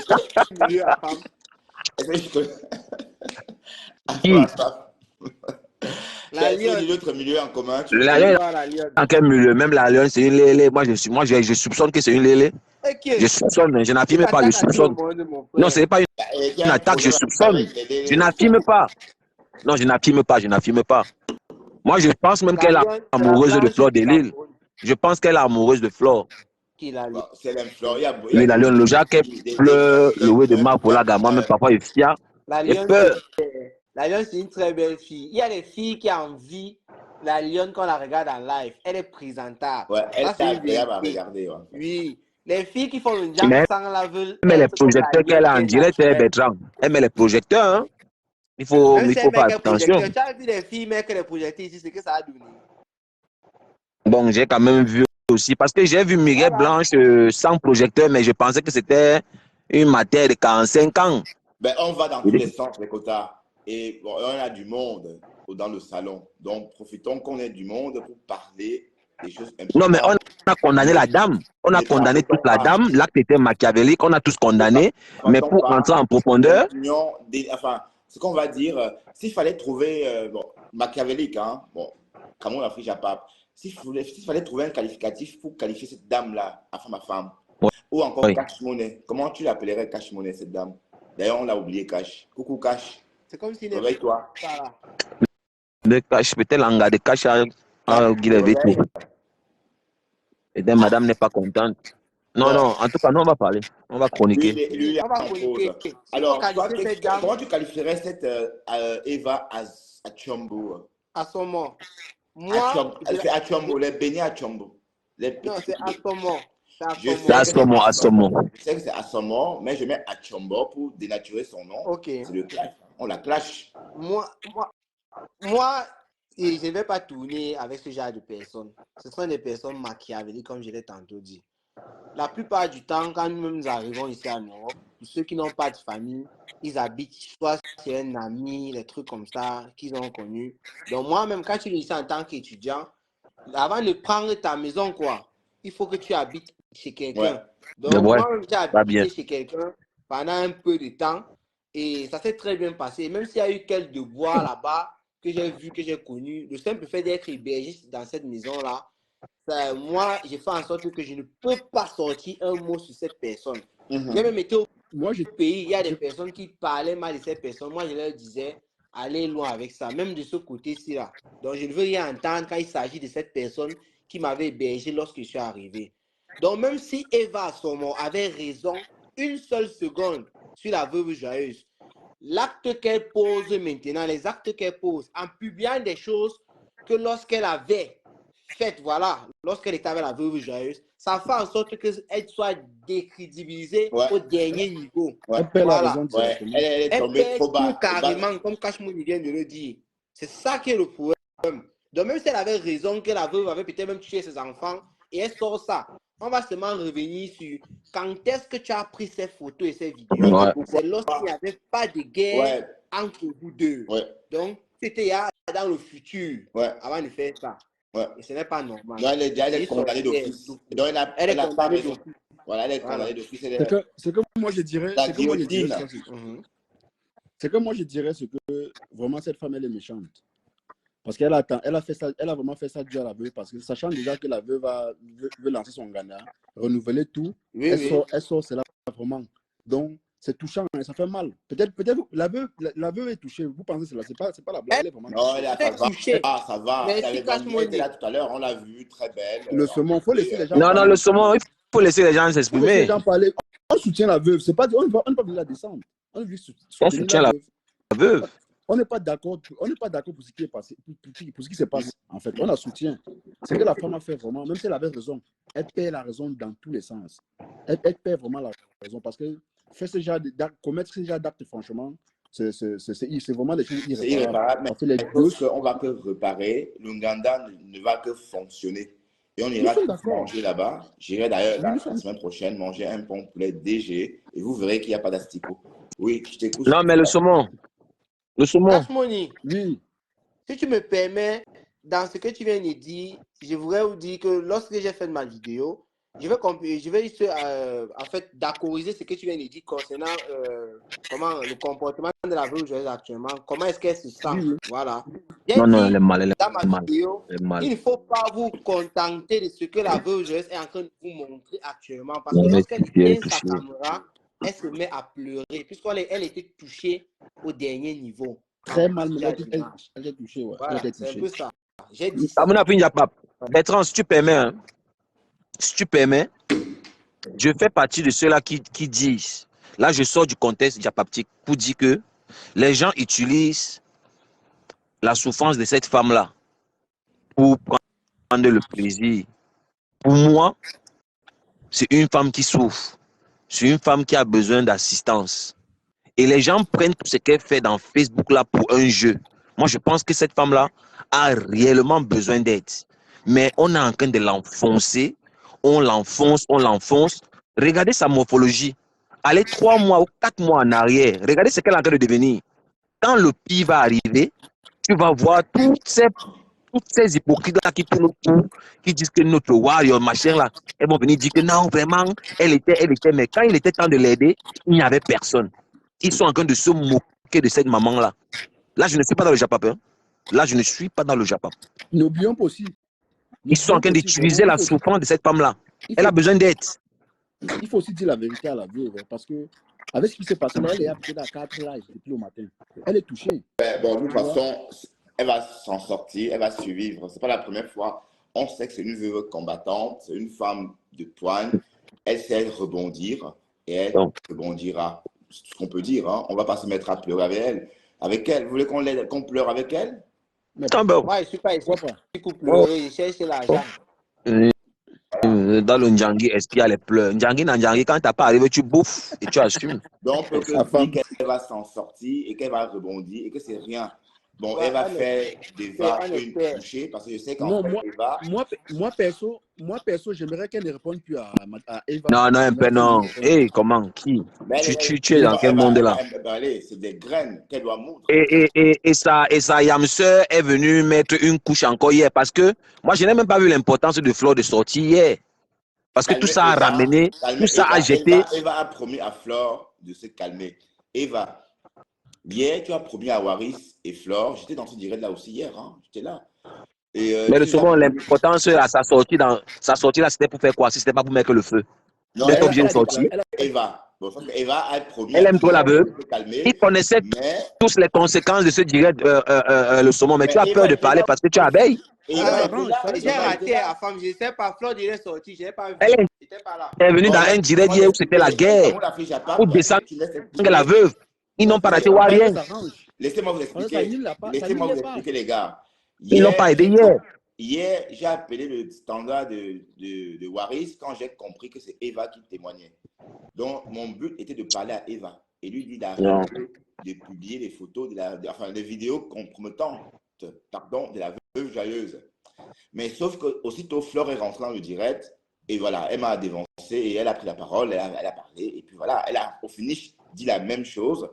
milieu, la femme? La lionne. L'autre milieu en commun. La lionne. En quel milieu? Même la lionne, c'est une lélé. Moi, je soupçonne que c'est une lélé. Je soupçonne, je n'affirme pas, je soupçonne. Non, ce n'est pas une attaque, je soupçonne. Je n'affirme pas. Non, je n'affirme pas. Moi, je pense même qu'elle est amoureuse de Fleur de Lille. Je pense qu'elle est amoureuse de Flore. C'est Flore. Oui, la lionne, le Jacques pleure, le oui de Marc Polaga. Moi-même, parfois, il fia. La lionne, c'est une très belle fille. Il y a des filles qui ont envie. La lionne, quand on la regarde en live, elle est présentable. Ouais, elle est agréable à regarder. Ouais. Oui. Les filles qui font une jambe sans la veulent. Mais les projecteurs qu'elle a en direct, Bertrand. Elle met les projecteurs, hein. Il faut faire attention. Tu as vu les filles mettre les projecteurs ici, c'est que ça a donné. Bon, j'ai quand même vu aussi, parce que j'ai vu Mireille Blanche sans projecteur, mais je pensais que c'était une matière de 45 ans. Ben, on va dans tous les centres, les quotas. Et bon, on a du monde dans le salon. Donc, profitons qu'on ait du monde pour parler des choses importantes. Non, mais on a condamné la dame. On a condamné toute la dame. L'acte était machiavélique. On a tous condamné. Mais pour entrer en profondeur... Enfin, ce qu'on va dire, s'il fallait trouver... machiavélique, hein. Bon, comme on l'a fait, Japap. S'il fallait trouver un qualificatif pour qualifier cette dame-là, femme à femme, ou encore cash-monnaie, comment tu l'appellerais cash-monnaie, cette dame? D'ailleurs, on l'a oublié, Cash. Coucou, Cash. C'est comme si... Réveille-toi. Le Cash, peut-être l'anga de Cash à Guilherme. Et donc, madame n'est pas contente. Non, en tout cas, nous, on va parler. On va chroniquer. On va chroniquer. Alors, comment tu qualifierais cette Eva Achombo? Assommon. Moi, c'est Achombo, les beignets Achombo. Non, c'est Assommon. C'est Assommon. Je sais que c'est Assommon, mais je mets Achombo pour dénaturer son nom. Ok. C'est le clash. On la clash. Moi, je ne vais pas tourner avec ce genre de personnes. Ce sont des personnes machiavéliques, comme je l'ai tantôt dit. La plupart du temps, quand nous arrivons ici en Europe, pour ceux qui n'ont pas de famille, ils habitent soit chez un ami, des trucs comme ça qu'ils ont connus. Donc moi-même, quand tu es ici en tant qu'étudiant, avant de prendre ta maison, quoi, il faut que tu habites chez quelqu'un. Ouais. Donc moi-même, j'ai habité chez quelqu'un pendant un peu de temps et ça s'est très bien passé. Même s'il y a eu quelques devoirs là-bas que j'ai vu, que j'ai connu, le simple fait d'être hébergé dans cette maison-là, moi, j'ai fait en sorte que je ne peux pas sortir un mot sur cette personne. J'ai même été au pays, il y a des personnes qui parlaient mal de cette personne. Moi, je leur disais, allez loin avec ça, même de ce côté-ci là. Donc, je ne veux rien entendre quand il s'agit de cette personne qui m'avait hébergé lorsque je suis arrivé. Donc, même si Eva Assommon avait raison une seule seconde sur la veuve joyeuse, l'acte qu'elle pose maintenant, les actes qu'elle pose en publiant des choses que lorsqu'elle avait faites, voilà, lorsqu'elle était avec la veuve joyeuse, ça fait en sorte qu'elle soit décrédibilisée au dernier niveau. Elle perd la raison. Elle perd tout carrément, comme Cashmouni vient de le dire. C'est ça qui est le problème. Donc même si elle avait raison, que la veuve avait peut-être même tué ses enfants, et elle sort ça, on va seulement revenir sur quand est-ce que tu as pris ces photos et ces vidéos. C'est lorsqu'il n'y avait pas de guerre entre vous deux. Donc, c'était dans le futur, avant de faire ça. Et ce n'est pas normal. Non, elle est condamnée d'office. Elle est condamnée d'office. Voilà, elle est condamnée d'office. C'est que moi je dirais, la c'est que moi je dirais, guillotine. c'est que moi je dirais ce que vraiment cette femme elle est méchante. Parce qu'elle a fait ça, elle a vraiment fait ça dû à la veuve, parce que sachant déjà que la veuve veut lancer son Ghana, renouveler tout, elle sort cela vraiment. Donc c'est touchant, hein, ça fait mal. Peut-être la veuve est touchée. Vous pensez que c'est pas la blague, elle est vraiment non, touchée. ça va. Elle était là tout à l'heure, on l'a vue très belle. Le saumon, il faut laisser les gens parler. Non, le saumon, il faut laisser les gens s'exprimer. On soutient la veuve. C'est pas, on ne va pas venir la descendre. On soutient la veuve. On n'est pas d'accord pour ce qui est passé, pour ce qui se passe, en fait. On la soutient. C'est que la femme a fait vraiment, même si elle avait raison, elle perd la raison dans tous les sens. Elle perd vraiment la raison, parce que commettre ce genre d'acte, franchement, c'est vraiment des choses irréparables. Mais on va que réparer, l'Ouganda ne va que fonctionner. Et on ira manger là-bas. J'irai d'ailleurs la semaine prochaine manger un bon poulet DG, et vous verrez qu'il n'y a pas d'asticot. Oui, je t'écoute. Non, mais le saumon. Le saumon. Ashmoni, oui. Si tu me permets, dans ce que tu viens de dire, je voudrais vous dire que lorsque j'ai fait ma vidéo, je vais juste, en fait, d'accordiser ce que tu viens de dire concernant comment le comportement de la veuve joueuse actuellement, comment est-ce qu'elle se sent. Voilà. Non, elle est mal. Dans ma vidéo, il ne faut pas vous contenter de ce que la veuve joueuse est en train de vous montrer actuellement. Parce que lorsqu'elle tient sa caméra, elle se met à pleurer, puisqu'elle était touchée au dernier niveau. Très mal, mais elle est touchée. Ouais. Voilà, c'est un peu ça. J'ai dit ça. Bertrand, si tu permets, je fais partie de ceux-là qui disent, là je sors du contexte diapaptique pour dire que les gens utilisent la souffrance de cette femme-là pour prendre le plaisir. Pour moi, c'est une femme qui souffre. C'est une femme qui a besoin d'assistance. Et les gens prennent tout ce qu'elle fait dans Facebook là pour un jeu. Moi, je pense que cette femme-là a réellement besoin d'aide. Mais on est en train de l'enfoncer. On l'enfonce. Regardez sa morphologie. Allez 3 mois ou 4 mois en arrière. Regardez ce qu'elle est en train de devenir. Quand le pire va arriver, tu vas voir toutes ces hypocrites-là qui tournent autour, qui disent que notre warrior, machin là, elles vont venir dire que non, vraiment, elle était, mais quand il était temps de l'aider, il n'y avait personne. Ils sont en train de se moquer de cette maman-là. Là, je ne suis pas dans le Japap. N'oublions pas aussi. Ils sont en train d'utiliser la souffrance de cette femme-là. Elle a besoin d'aide. Il faut aussi dire la vérité à la veuve, parce que avec ce qui s'est passé là, elle est appelée à 4 là depuis le matin. Elle est touchée. Bon, de toute façon, elle va s'en sortir, elle va survivre. Ce n'est pas la première fois. On sait que c'est une veuve combattante, c'est une femme de poigne. Elle sait rebondir et elle rebondira. C'est ce qu'on peut dire. Hein. On ne va pas se mettre à pleurer avec elle. Vous voulez qu'on pleure avec elle? Moi, je ne suis pas ici pour pleurer. Je cherche l'argent. Dans le Ndjangi, est-ce qu'il y a les pleurs? Ndjangi, quand tu n'as pas arrivé, tu bouffes et tu assumes. Donc, on peut dire qu'elle va s'en sortir et qu'elle va rebondir et que c'est rien. Bon, elle va faire d'Eva une touchée parce que je sais qu'en fait, Eva... Moi, perso, j'aimerais qu'elle ne réponde plus à Eva. Non. Hey, comment? Qui? Tu es dans quel monde là? C'est des graines qu'elle doit moudre. Et sa yamseur est venue mettre une couche encore hier parce que moi, je n'ai même pas vu l'importance de Flore de sortir hier. Parce que tout ça a ramené, tout ça a jeté. Eva a promis à Flore de se calmer. Eva, hier, tu as promis à Waris et Flore, j'étais dans ce direct là aussi hier, hein, j'étais là. Mais le second, l'importance à sa sortie là, c'était pour faire quoi? Si c'était pas pour mettre le feu. Non, elle est obligée de sortir. Eva a promis. Elle aime trop la veuve. Il connaissait tous les conséquences de ce direct, le saumon, mais tu as peur de parler parce que tu as abeille. J'ai raté la femme, je ne sais pas, Flore est sortie, je n'ai pas vu. Elle est venue dans un direct hier où c'était la guerre, pour descendre la veuve. Ils n'ont pas raté ou rien. Laissez-moi vous expliquer, les gars. Ils n'ont pas aidé hier. Hier, j'ai appelé le standard de Waris quand j'ai compris que c'est Eva qui témoignait. Donc, mon but était de parler à Eva et lui dire d'arrêter de publier les photos, les vidéos compromettantes de la veuve joyeuse. Mais sauf que aussitôt Flore est rentrée dans le direct et voilà, elle m'a dévancé et elle a pris la parole, elle a parlé et puis voilà, elle a au finish dit la même chose.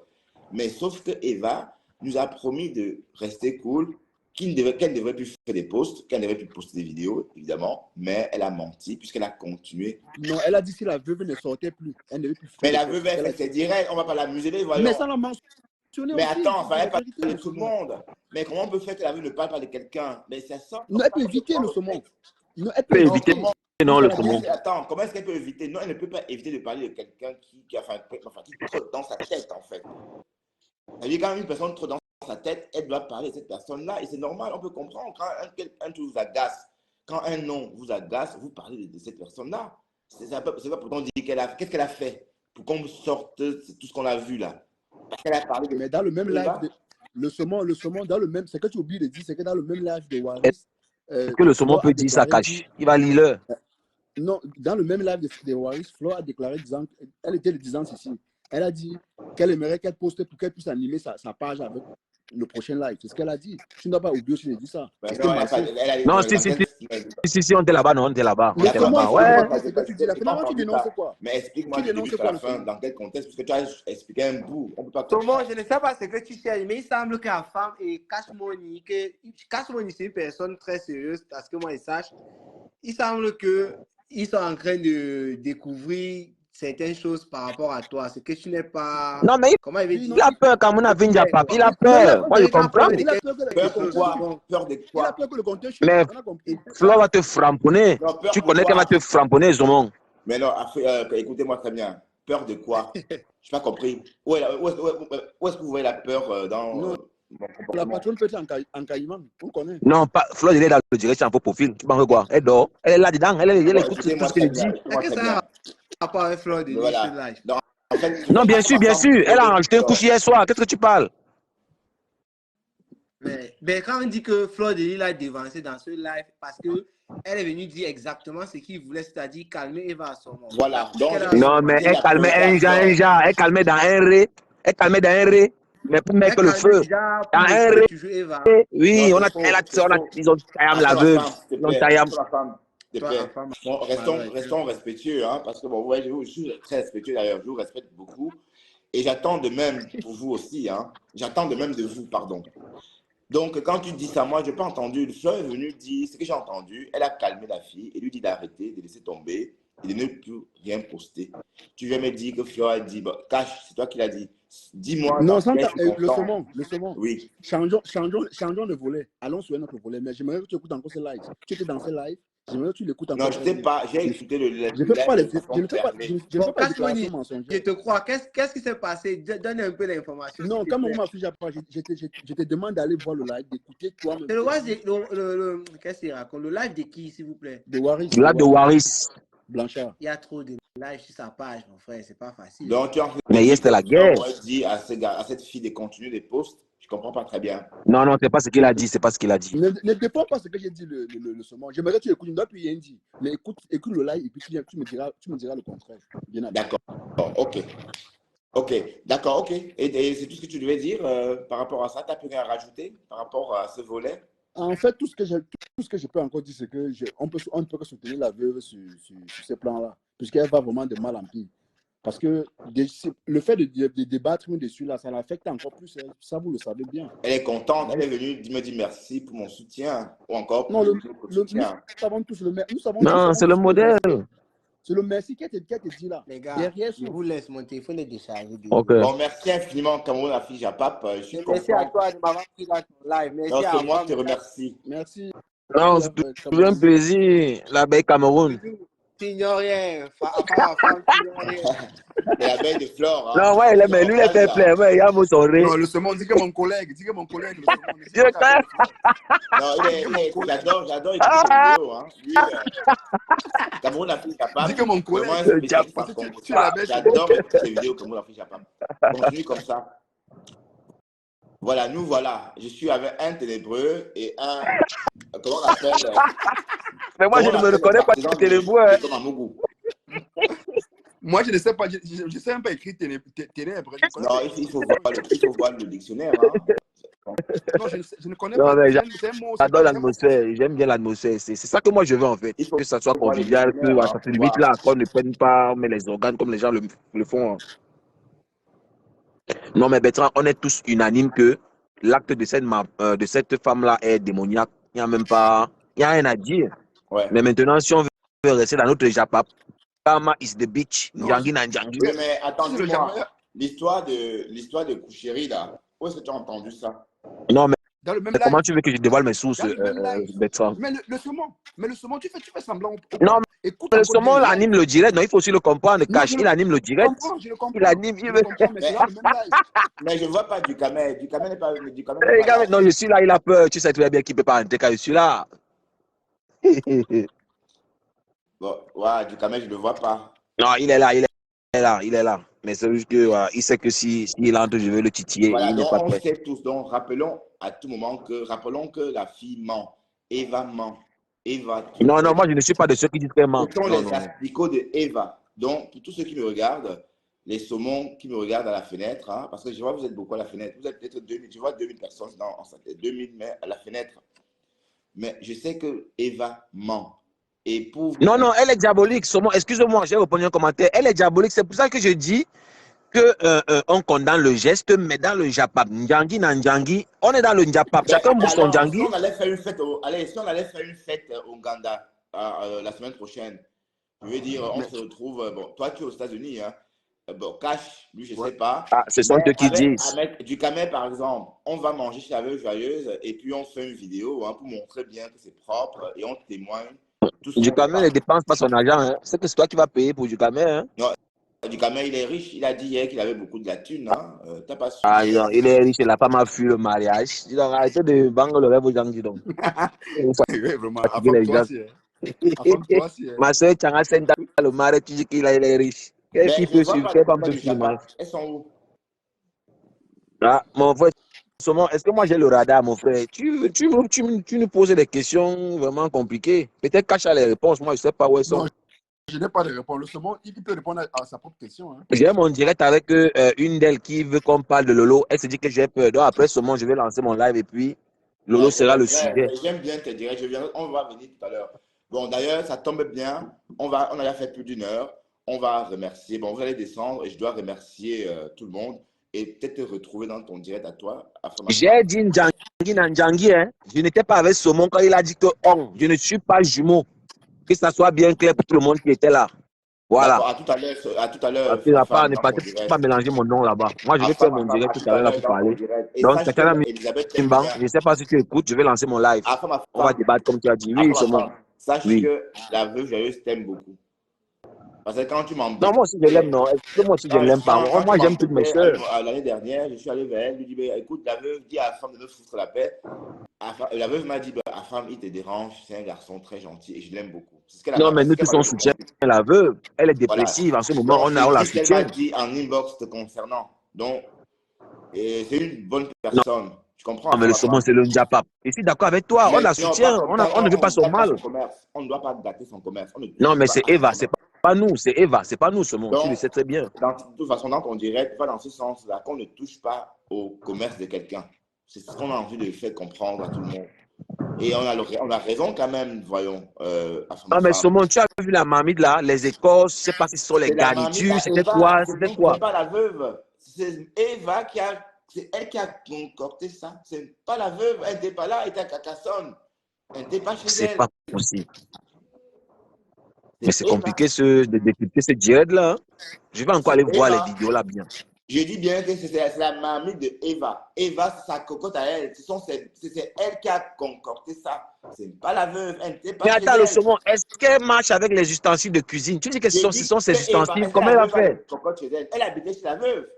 Mais sauf que Eva nous a promis de rester cool qu'elle devrait plus faire des posts, qu'elle devrait plus poster des vidéos, évidemment, mais elle a menti puisqu'elle a continué. Non, elle a dit si la veuve ne sortait plus, elle ne veut plus faire. Mais la veuve, c'est direct, on ne va pas l'amuser, voyons. Mais ça l'a mentionné mais aussi. Attends, il fallait parler de tout le monde. Mais comment on peut faire que la veuve ne parle pas de quelqu'un? Mais c'est ça. Non, elle peut éviter le saumon. Non, elle peut éviter. Non, le saumon. Attends, comment est-ce qu'elle peut éviter? Non, elle ne peut pas éviter de parler de quelqu'un qui trotte dans sa tête, en fait. Ça veut dire quand une personne trotte dans sa tête, elle doit parler de cette personne-là. Et c'est normal, on peut comprendre. Quand un truc vous agace, quand un nom vous agace, vous parlez de cette personne-là. C'est pas pourtant dire qu'est-ce qu'elle a fait pour qu'on sorte tout ce qu'on a vu là. Parce qu'elle a parlé de... Mais dans le même live, le saumon, dans le même, c'est que tu oublies de dire, c'est que dans le même live de Waris. Est-ce que le saumon peut dire ça cache? Il va lire. Non, dans le même live de Waris, Flo a déclaré, disant, elle était le disant ceci. Elle a dit qu'elle aimerait qu'elle poste pour qu'elle puisse animer sa page avec le prochain live. C'est ce qu'elle a dit. Tu ne dois pas oublier si je dis ça. Non, si, on était là-bas, non, on était là-bas. Ouais. C'est ce que tu dis là. Finalement, tu dénonces quoi? Mais explique-moi la fin, dans quel contexte, parce que tu as expliqué un bout. On peut pas. Comment, je ne sais pas ce que tu sais, mais il semble que la femme et Cash Money, c'est une personne très sérieuse, parce que moi, je sache, il semble qu'ils sont en train de découvrir certaines choses par rapport à toi. C'est que tu n'es pas... Non, mais il a peur quand on a vu Njapap. Il a peur. Moi, je comprends. Peur de quoi? Il a peur que le contenu... Mais Flo va te framponner. Tu connais qu'elle va te framponner, Zomon. Mais non, écoutez-moi très bien. Peur de quoi? Je n'ai pas compris. Où est-ce que vous voyez la peur dans... La patronne peut être en caïman, on connaît. Non, pas Flo, elle est dans le direct, en faux profil. Tu penses quoi? Elle dort. Elle est là-dedans. Elle écoute tout ce qu'elle dit. Est-ce que ça a pas un Flo de live? Non, bien sûr. Elle a rajouté un couche hier soir. Qu'est-ce que tu parles? Mais quand on dit que Flo de Lille a dévancé dans ce live, parce qu'elle est venue dire exactement ce qu'il voulait, c'est-à-dire calmer Eva à son moment. Voilà. Non, mais elle calmait un genre. Elle calmait dans un ré. Mais pour mettre le feu dans un ré. Oui, ils ont taillé la veuve. Restons respectueux, hein, parce que bon, ouais, je suis très respectueux d'ailleurs, je vous respecte beaucoup. Et j'attends de même pour vous aussi, hein. J'attends de même de vous, pardon. Donc, quand tu dis ça, moi, je n'ai pas entendu. Le fleur est venu dire ce que j'ai entendu. Elle a calmé la fille et lui dit d'arrêter, de laisser tomber et de ne plus rien poster. Tu viens me dire que Fleur a dit, bah, Cash, c'est toi qui l'as dit. Dis-moi. Non, le saumon. Oui. Changeons de volet. Allons sur un autre volet. Mais j'aimerais que tu écoutes encore ce live. Tu étais dans ce live. J'aimerais que tu l'écoutes encore. Non, je ne sais pas. J'ai écouté le live. Je ne fais pas les déclarations mensongères. Je te crois. Qu'est-ce qui s'est passé? Donne un peu d'informations. Non, quand on m'a fait, je te demande d'aller voir le live, d'écouter toi-même. Qu'est-ce qu'il raconte? Le live de qui, s'il vous plaît? De Waris. Le live de Waris. Blanchard. Il y a trop de live sur sa page, mon frère. C'est pas facile. Donc, mais hier, c'était la guerre. On dit à cette fille de continuer des posts. Je ne comprends pas très bien. Non, c'est pas ce qu'il a dit. Ne dépend pas ce que j'ai dit le saumon. J'aimerais que tu écoutes. Je ne dois plus rien dire. Mais écoute le live et puis tu me diras le contraire. D'accord. Ok. D'accord, ok. Et c'est tout ce que tu devais dire par rapport à ça? Tu n'as plus rien à rajouter par rapport à ce volet? En fait, tout ce que je peux encore dire, c'est qu'on ne peut que soutenir la veuve sur ces plans-là, puisqu'elle va vraiment de mal en pire. Parce que le fait de débattre dessus, là, ça l'affecte encore plus. Ça, vous le savez bien. Elle est contente. Elle est venue me dire merci pour mon soutien. Ou encore pour nous savons tous le merci. Non, c'est le modèle. C'est le merci qui a été dit là. Les gars, derrière, je vous laisse, mon téléphone est déchargé. Okay. Bon, merci infiniment, Cameroun affiche à Pape. Merci à toi de m'avoir pris là ton live. Merci à moi, je te remercie. Merci. Non, c'est toujours un plaisir, l'abeille Cameroun. Tu n'ignores rien. C'est l'abeille de Flore. Non, ouais, mais lui, il est fair play. Ouais, il a mon sourire. Non, le saumon, dis que mon collègue. Non, j'adore écouter ses vidéos. Hein. Lui, Cameroun affiche à Pape. Dis que mon collègue. J'adore écouter ses vidéos, Cameroun affiche à Pape. Continue comme ça. Voilà, nous voilà. Je suis avec un ténébreux et un. Comment on appelle? Mais moi, je ne me reconnais pas de ténébreux. Comme à Mougou. Moi, je ne sais pas. Je ne sais même pas écrire ténébreux. Non, il faut voir le dictionnaire. Hein. Non, je ne connais pas. J'adore l'atmosphère. J'aime bien l'atmosphère. C'est ça que moi, je veux en fait. Que ça soit convivial, que à cette limite-là, qu'on ne prenne pas mais les organes comme les gens le font. Non, mais Bertrand, on est tous unanimes que l'acte de cette femme-là est démoniaque. Il n'y a même pas, il n'y a rien à dire. Ouais. Mais maintenant, si on veut rester dans notre Japap, Karma is the bitch. Non, Njangi na Njangi. Oui, mais attends, c'est le dis-moi, Japon. l'histoire de Kouchéri, là, où est-ce que tu as entendu ça? Non, mais Dans le même comment live. tu veux que je dévoile mes sources, Dans le même live. Bertrand? Mais le saumon, tu fais semblant. Non, Écoute mais le encore saumon bien le anime live. le direct. Non, il faut aussi le comprendre, Non, Cash. Il anime le je direct. comprends, je le comprends. Il anime, Je le comprends, mais c'est dans le même live. Mais je ne vois pas Dukamel. Dukamel n'est pas, Dukamel n'est Les pas gars, là. non, je suis là, il a peur. Tu sais très bien qu'il ne peut pas entrer quand je suis là. Bon, ouais, Dukamel, je ne le vois pas. Non, il est là, il est là, il est là. Mais c'est juste que il sait que s'il entre, je vais le titiller et Voilà, il n'est donc pas on prêt. sait tous. Donc rappelons à tout moment que la fille ment. Eva ment. Eva, Non, non, moi je ne suis pas de ceux qui disent qu'elle ment. ce sont Non, les non, non. asticots de Eva. Donc, pour tous ceux qui me regardent, les saumons qui me regardent à la fenêtre, hein, parce que je vois que vous êtes beaucoup à la fenêtre. Vous êtes peut-être 2000, je vois 2000 personnes en salle, 2000 mais à la fenêtre. Mais je sais que Eva ment. Et pour... Non, non, elle est diabolique. Excusez-moi, j'ai répondu un commentaire. Elle est diabolique. C'est pour ça que je dis que on condamne le geste, mais dans le Japap, Njangi na Njangi, on est dans le Njapap. Chacun bouge son alors, Njangi. si on allait faire une fête au Ghana la semaine prochaine, je veux dire, on se retrouve, bon, toi tu es aux États-Unis, hein, bon, Cash, lui je sais pas. Ah, ce sont eux qui disent. Avec Dukamel par exemple, on va manger chez la veuve joyeuse et puis on fait une vidéo hein, pour montrer bien que c'est propre et on témoigne. Dukamel ne dépense pas son argent. Hein. C'est que c'est toi qui vas payer pour Dukamel. Hein. Non, Dukamel il est riche, il a dit hier qu'il avait beaucoup de la thune. Hein. T'as pas su. Ah, il est riche, la femme a fui le mariage. Dis donc, arrêtez de banger le rêve aux gens, dis donc. Oui, vraiment, affronte-toi aussi. Affronte-toi aussi. Ma soeur, tu as le mariage, tu dis qu'il est riche. Quelle fille peut suivre, quelle femme peut suivre? Elles sont où? Ah, mon frère, est-ce que moi j'ai le radar, mon frère? Tu nous poses des questions vraiment compliquées. Peut-être Cache les réponses, moi je ne sais pas où elles sont. Non, je n'ai pas de réponse. Le saumon, il peut répondre à sa propre question. Hein. J'ai mon direct avec une d'elles qui veut qu'on parle de Lolo. Elle se dit que j'ai peur. Donc après ce moment, je vais lancer mon live et puis Lolo sera le sujet. J'aime bien tes directs. On va venir tout à l'heure. Bon, d'ailleurs, ça tombe bien. On a fait plus d'1 heure. On va remercier. Bon, vous allez descendre et je dois remercier tout le monde et peut-être te retrouver dans ton direct à toi. J'ai dit Njangi na Njangi. Hein. Je n'étais pas avec Saumon quand il a dit que je ne suis pas jumeau. Que ça soit bien clair pour tout le monde qui était là. Voilà. À tout à l'heure. Ne pas mélanger mon nom là-bas. Moi, je vais faire mon direct tout à l'heure pour parler. Donc, quelqu'un je ne sais pas si tu écoutes, je vais lancer mon live. On va débattre comme tu as dit. Oui, c'est bon. Sache que la veuve joyeuse t'aime beaucoup. Parce que quand tu m'embêtes. Non, moi aussi je l'aime, non. Est-ce que moi aussi je ne l'aime pas? Moi, j'aime toutes mes soeurs. L'année dernière, je suis allé vers elle, je lui dis écoute, la veuve dit à la femme de me foutre la paix. La veuve m'a dit la femme, il te dérange, c'est un garçon très gentil et je l'aime beaucoup. Non, mais nous tous on soutient la veuve. Elle est dépressive en ce moment, on la soutient. Elle m'a dit en inbox te concernant. Donc, c'est une bonne personne. Tu comprends? Non, mais le saumon, c'est le Njapap. Je suis d'accord avec toi, on la soutient, on ne veut pas son mal. On ne doit pas gâter son commerce. Non, mais c'est Eva, c'est pas nous, c'est Eva, c'est pas nous, saumon. Tu le sais très bien. De toute façon, dans ton direct, va dans ce sens-là, qu'on ne touche pas au commerce de quelqu'un. C'est ce qu'on a envie de faire comprendre à tout le monde. Et on a raison quand même, voyons. Non, mais saumon, tu as vu la marmite là, les écorces, je ne sais pas si ce sont les garnitures, c'était quoi? C'était quoi? C'est pas la veuve, c'est Eva c'est elle qui a concocté ça. C'est pas la veuve, elle n'était pas là, elle était à Carcassonne. Elle n'était pas chez elle. C'est pas possible. Mais c'est compliqué de décrypter ce direct là. Je vais encore aller voir les vidéos là bien. Je dis bien que c'est la marmite de Eva. Eva, c'est sa cocotte à elle. C'est elle qui a concocté ça. C'est pas la veuve. Elle n'était pas. Mais attends, le saumon, est-ce qu'elle marche avec les ustensiles de cuisine? Tu dis que ce sont ses ustensiles. Comment elle a fait? Elle habitait chez la veuve.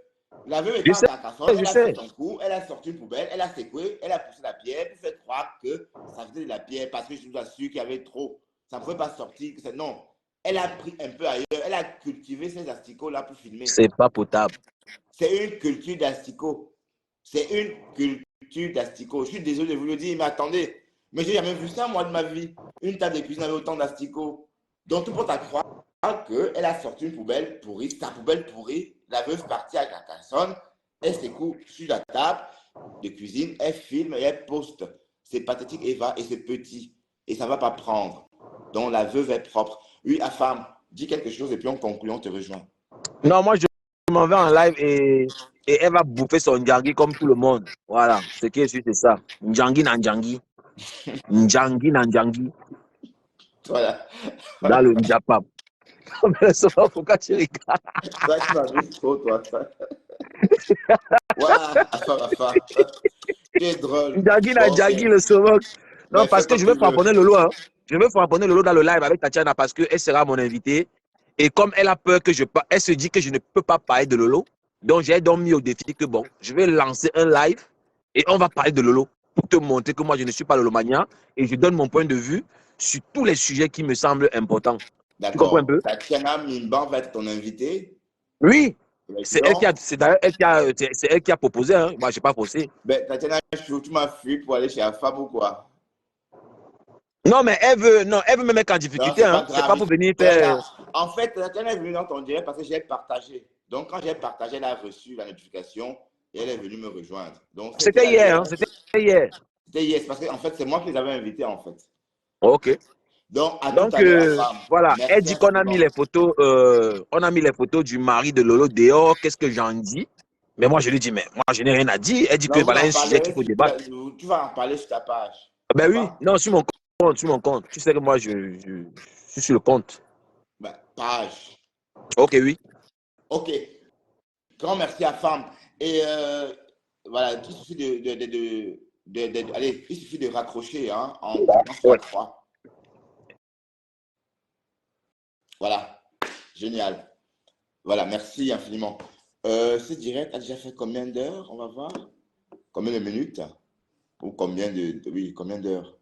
La veuve était en Carcassonne. Elle a fait son coup. Elle a sorti une poubelle. Elle a secoué. Elle a poussé la pierre pour faire croire que ça faisait de la pierre parce que je vous assure qu'il y avait trop. Ça ne pouvait pas sortir. Non. Elle a pris un peu ailleurs. Elle a cultivé ces asticots-là pour filmer. C'est pas potable. C'est une culture d'asticots. C'est une culture d'asticots. Je suis désolé de vous le dire, mais attendez. Mais j'ai jamais vu ça, moi, de ma vie. Une table de cuisine avec autant d'asticots. Donc, tout le monde a croire qu'elle a sorti une poubelle pourrie. Sa poubelle pourrie. La veuve partie à Carcassonne. Elle s'écoute sur la table de cuisine. Elle filme et elle poste. C'est pathétique, Eva, et c'est petit. Et ça ne va pas prendre. Donc, la veuve est propre. Oui, Afam, dis quelque chose et puis on conclut, on te rejoint. Non, moi, je m'en vais en live et elle va bouffer son Ndjangi comme tout le monde. Voilà, ce qui est sûr, c'est ça. Ndjangi na Ndjangi. Ndjangi na Ndjangi. Voilà. Dans le Ndjapap. Mais ça va, pourquoi tu rigoles? Ça, tu m'as vu trop, toi. Voilà, Afa. Tu es drôle. Ndjangi na Bon, Ndjangi, ok. le sauveur. Non, Ben, fais parce que comme je vais tu veux. frapponner Lolo. Hein. Je vais frapponner Lolo dans le live avec Tatiana parce qu'elle sera mon invitée. Et comme elle a peur que elle se dit que je ne peux pas parler de Lolo. Donc, j'ai donc mis au défi que bon, je vais lancer un live et on va parler de Lolo pour te montrer que moi, je ne suis pas Lolomania et je donne mon point de vue sur tous les sujets qui me semblent importants. Tu comprends un peu? Tatiana Mimban va être ton invitée. Oui. C'est elle qui a proposé. Hein. Moi, je n'ai pas forcé. Ben, Tatiana, tu m'as fui pour aller chez Afab ou quoi? Non, mais elle veut me mettre en difficulté. Non, C'est pas pour venir faire. En fait, Tatiana est venue dans ton direct parce que j'ai partagé. Donc, quand j'ai partagé, elle a reçu la notification et elle est venue me rejoindre. C'était hier. Hein? C'était hier. C'était hier. Parce que, en fait, c'est moi qui les avais invités, en fait. Ok. Donc, à tout à l'heure. Voilà. Merci, Elle dit qu'on a mis les photos, on a mis les photos du mari de Lolo dehors. Qu'est-ce que j'en dis? Mais moi, je lui dis, mais moi, je n'ai rien à dire. Elle dit que voilà un sujet qu'il faut débattre. Tu vas en parler sur ta page. Ben oui, non, sur mon compte. Tu sais que moi, je suis sur le compte. Ben, page. Ok, oui. Ok. Grand merci à Femme. Et voilà, il suffit allez, il suffit de raccrocher hein, en sur la croix. Voilà, génial. Voilà, merci infiniment. Ce direct a déjà fait combien d'heures? On va voir. Combien de minutes? Ou combien combien d'heures?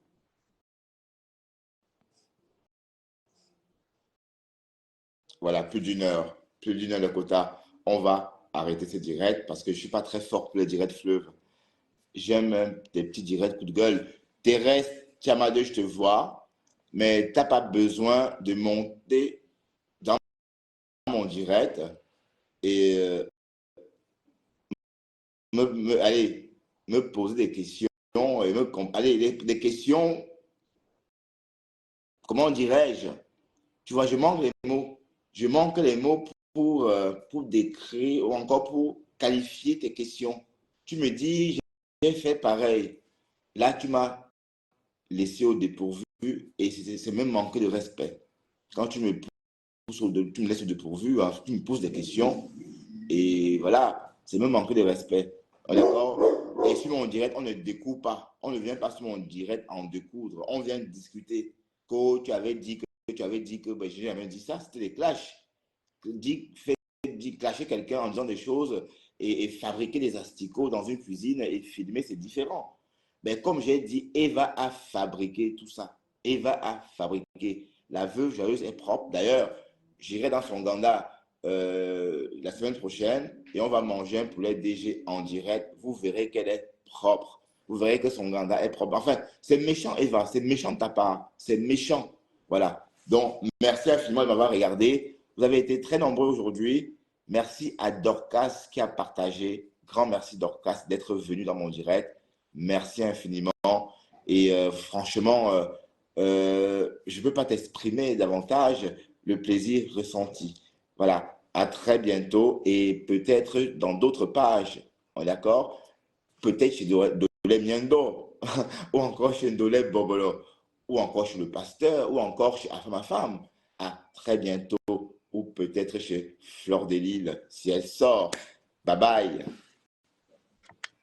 Voilà, plus d'une heure le quota. On va arrêter ce direct parce que je ne suis pas très fort pour les directs fleuves. J'aime des petits directs coup de gueule. Thérèse Tiamade, je te vois, mais tu n'as pas besoin de monter dans mon direct et me poser des questions et des questions, comment dirais-je? Tu vois, je manque les mots. Je manque les mots pour décrire ou encore pour qualifier tes questions. Tu me dis, j'ai fait pareil. Là, tu m'as laissé au dépourvu et c'est même manquer de respect. Quand tu me laisses au dépourvu, hein, tu me poses des questions et voilà, c'est même manquer de respect. D'accord? Et sur mon direct, on ne découvre pas. On ne vient pas sur mon direct en découdre. On vient discuter. Que tu avais dit que ben, je n'ai jamais dit ça, c'était des clashs. Clasher quelqu'un en disant des choses et fabriquer des asticots dans une cuisine et filmer, c'est différent. Mais comme j'ai dit, Eva a fabriqué tout ça. Eva a fabriqué. La veuve joyeuse est propre. D'ailleurs, j'irai dans son ganda la semaine prochaine et on va manger un poulet DG en direct. Vous verrez qu'elle est propre. Vous verrez que son ganda est propre. Enfin, c'est méchant, Eva. C'est méchant de ta part. C'est méchant. Voilà. Donc, merci infiniment de m'avoir regardé. Vous avez été très nombreux aujourd'hui. Merci à Dorcas qui a partagé. Grand merci Dorcas d'être venu dans mon direct. Merci infiniment. Et franchement, je ne peux pas t'exprimer davantage le plaisir ressenti. Voilà. À très bientôt et peut-être dans d'autres pages. D'accord? Peut-être chez Dolé Miendo ou encore chez Dolé Bobolo ou encore chez le pasteur ou encore chez ma femme. À très bientôt ou peut-être chez Fleur de Lille si elle sort. Bye bye.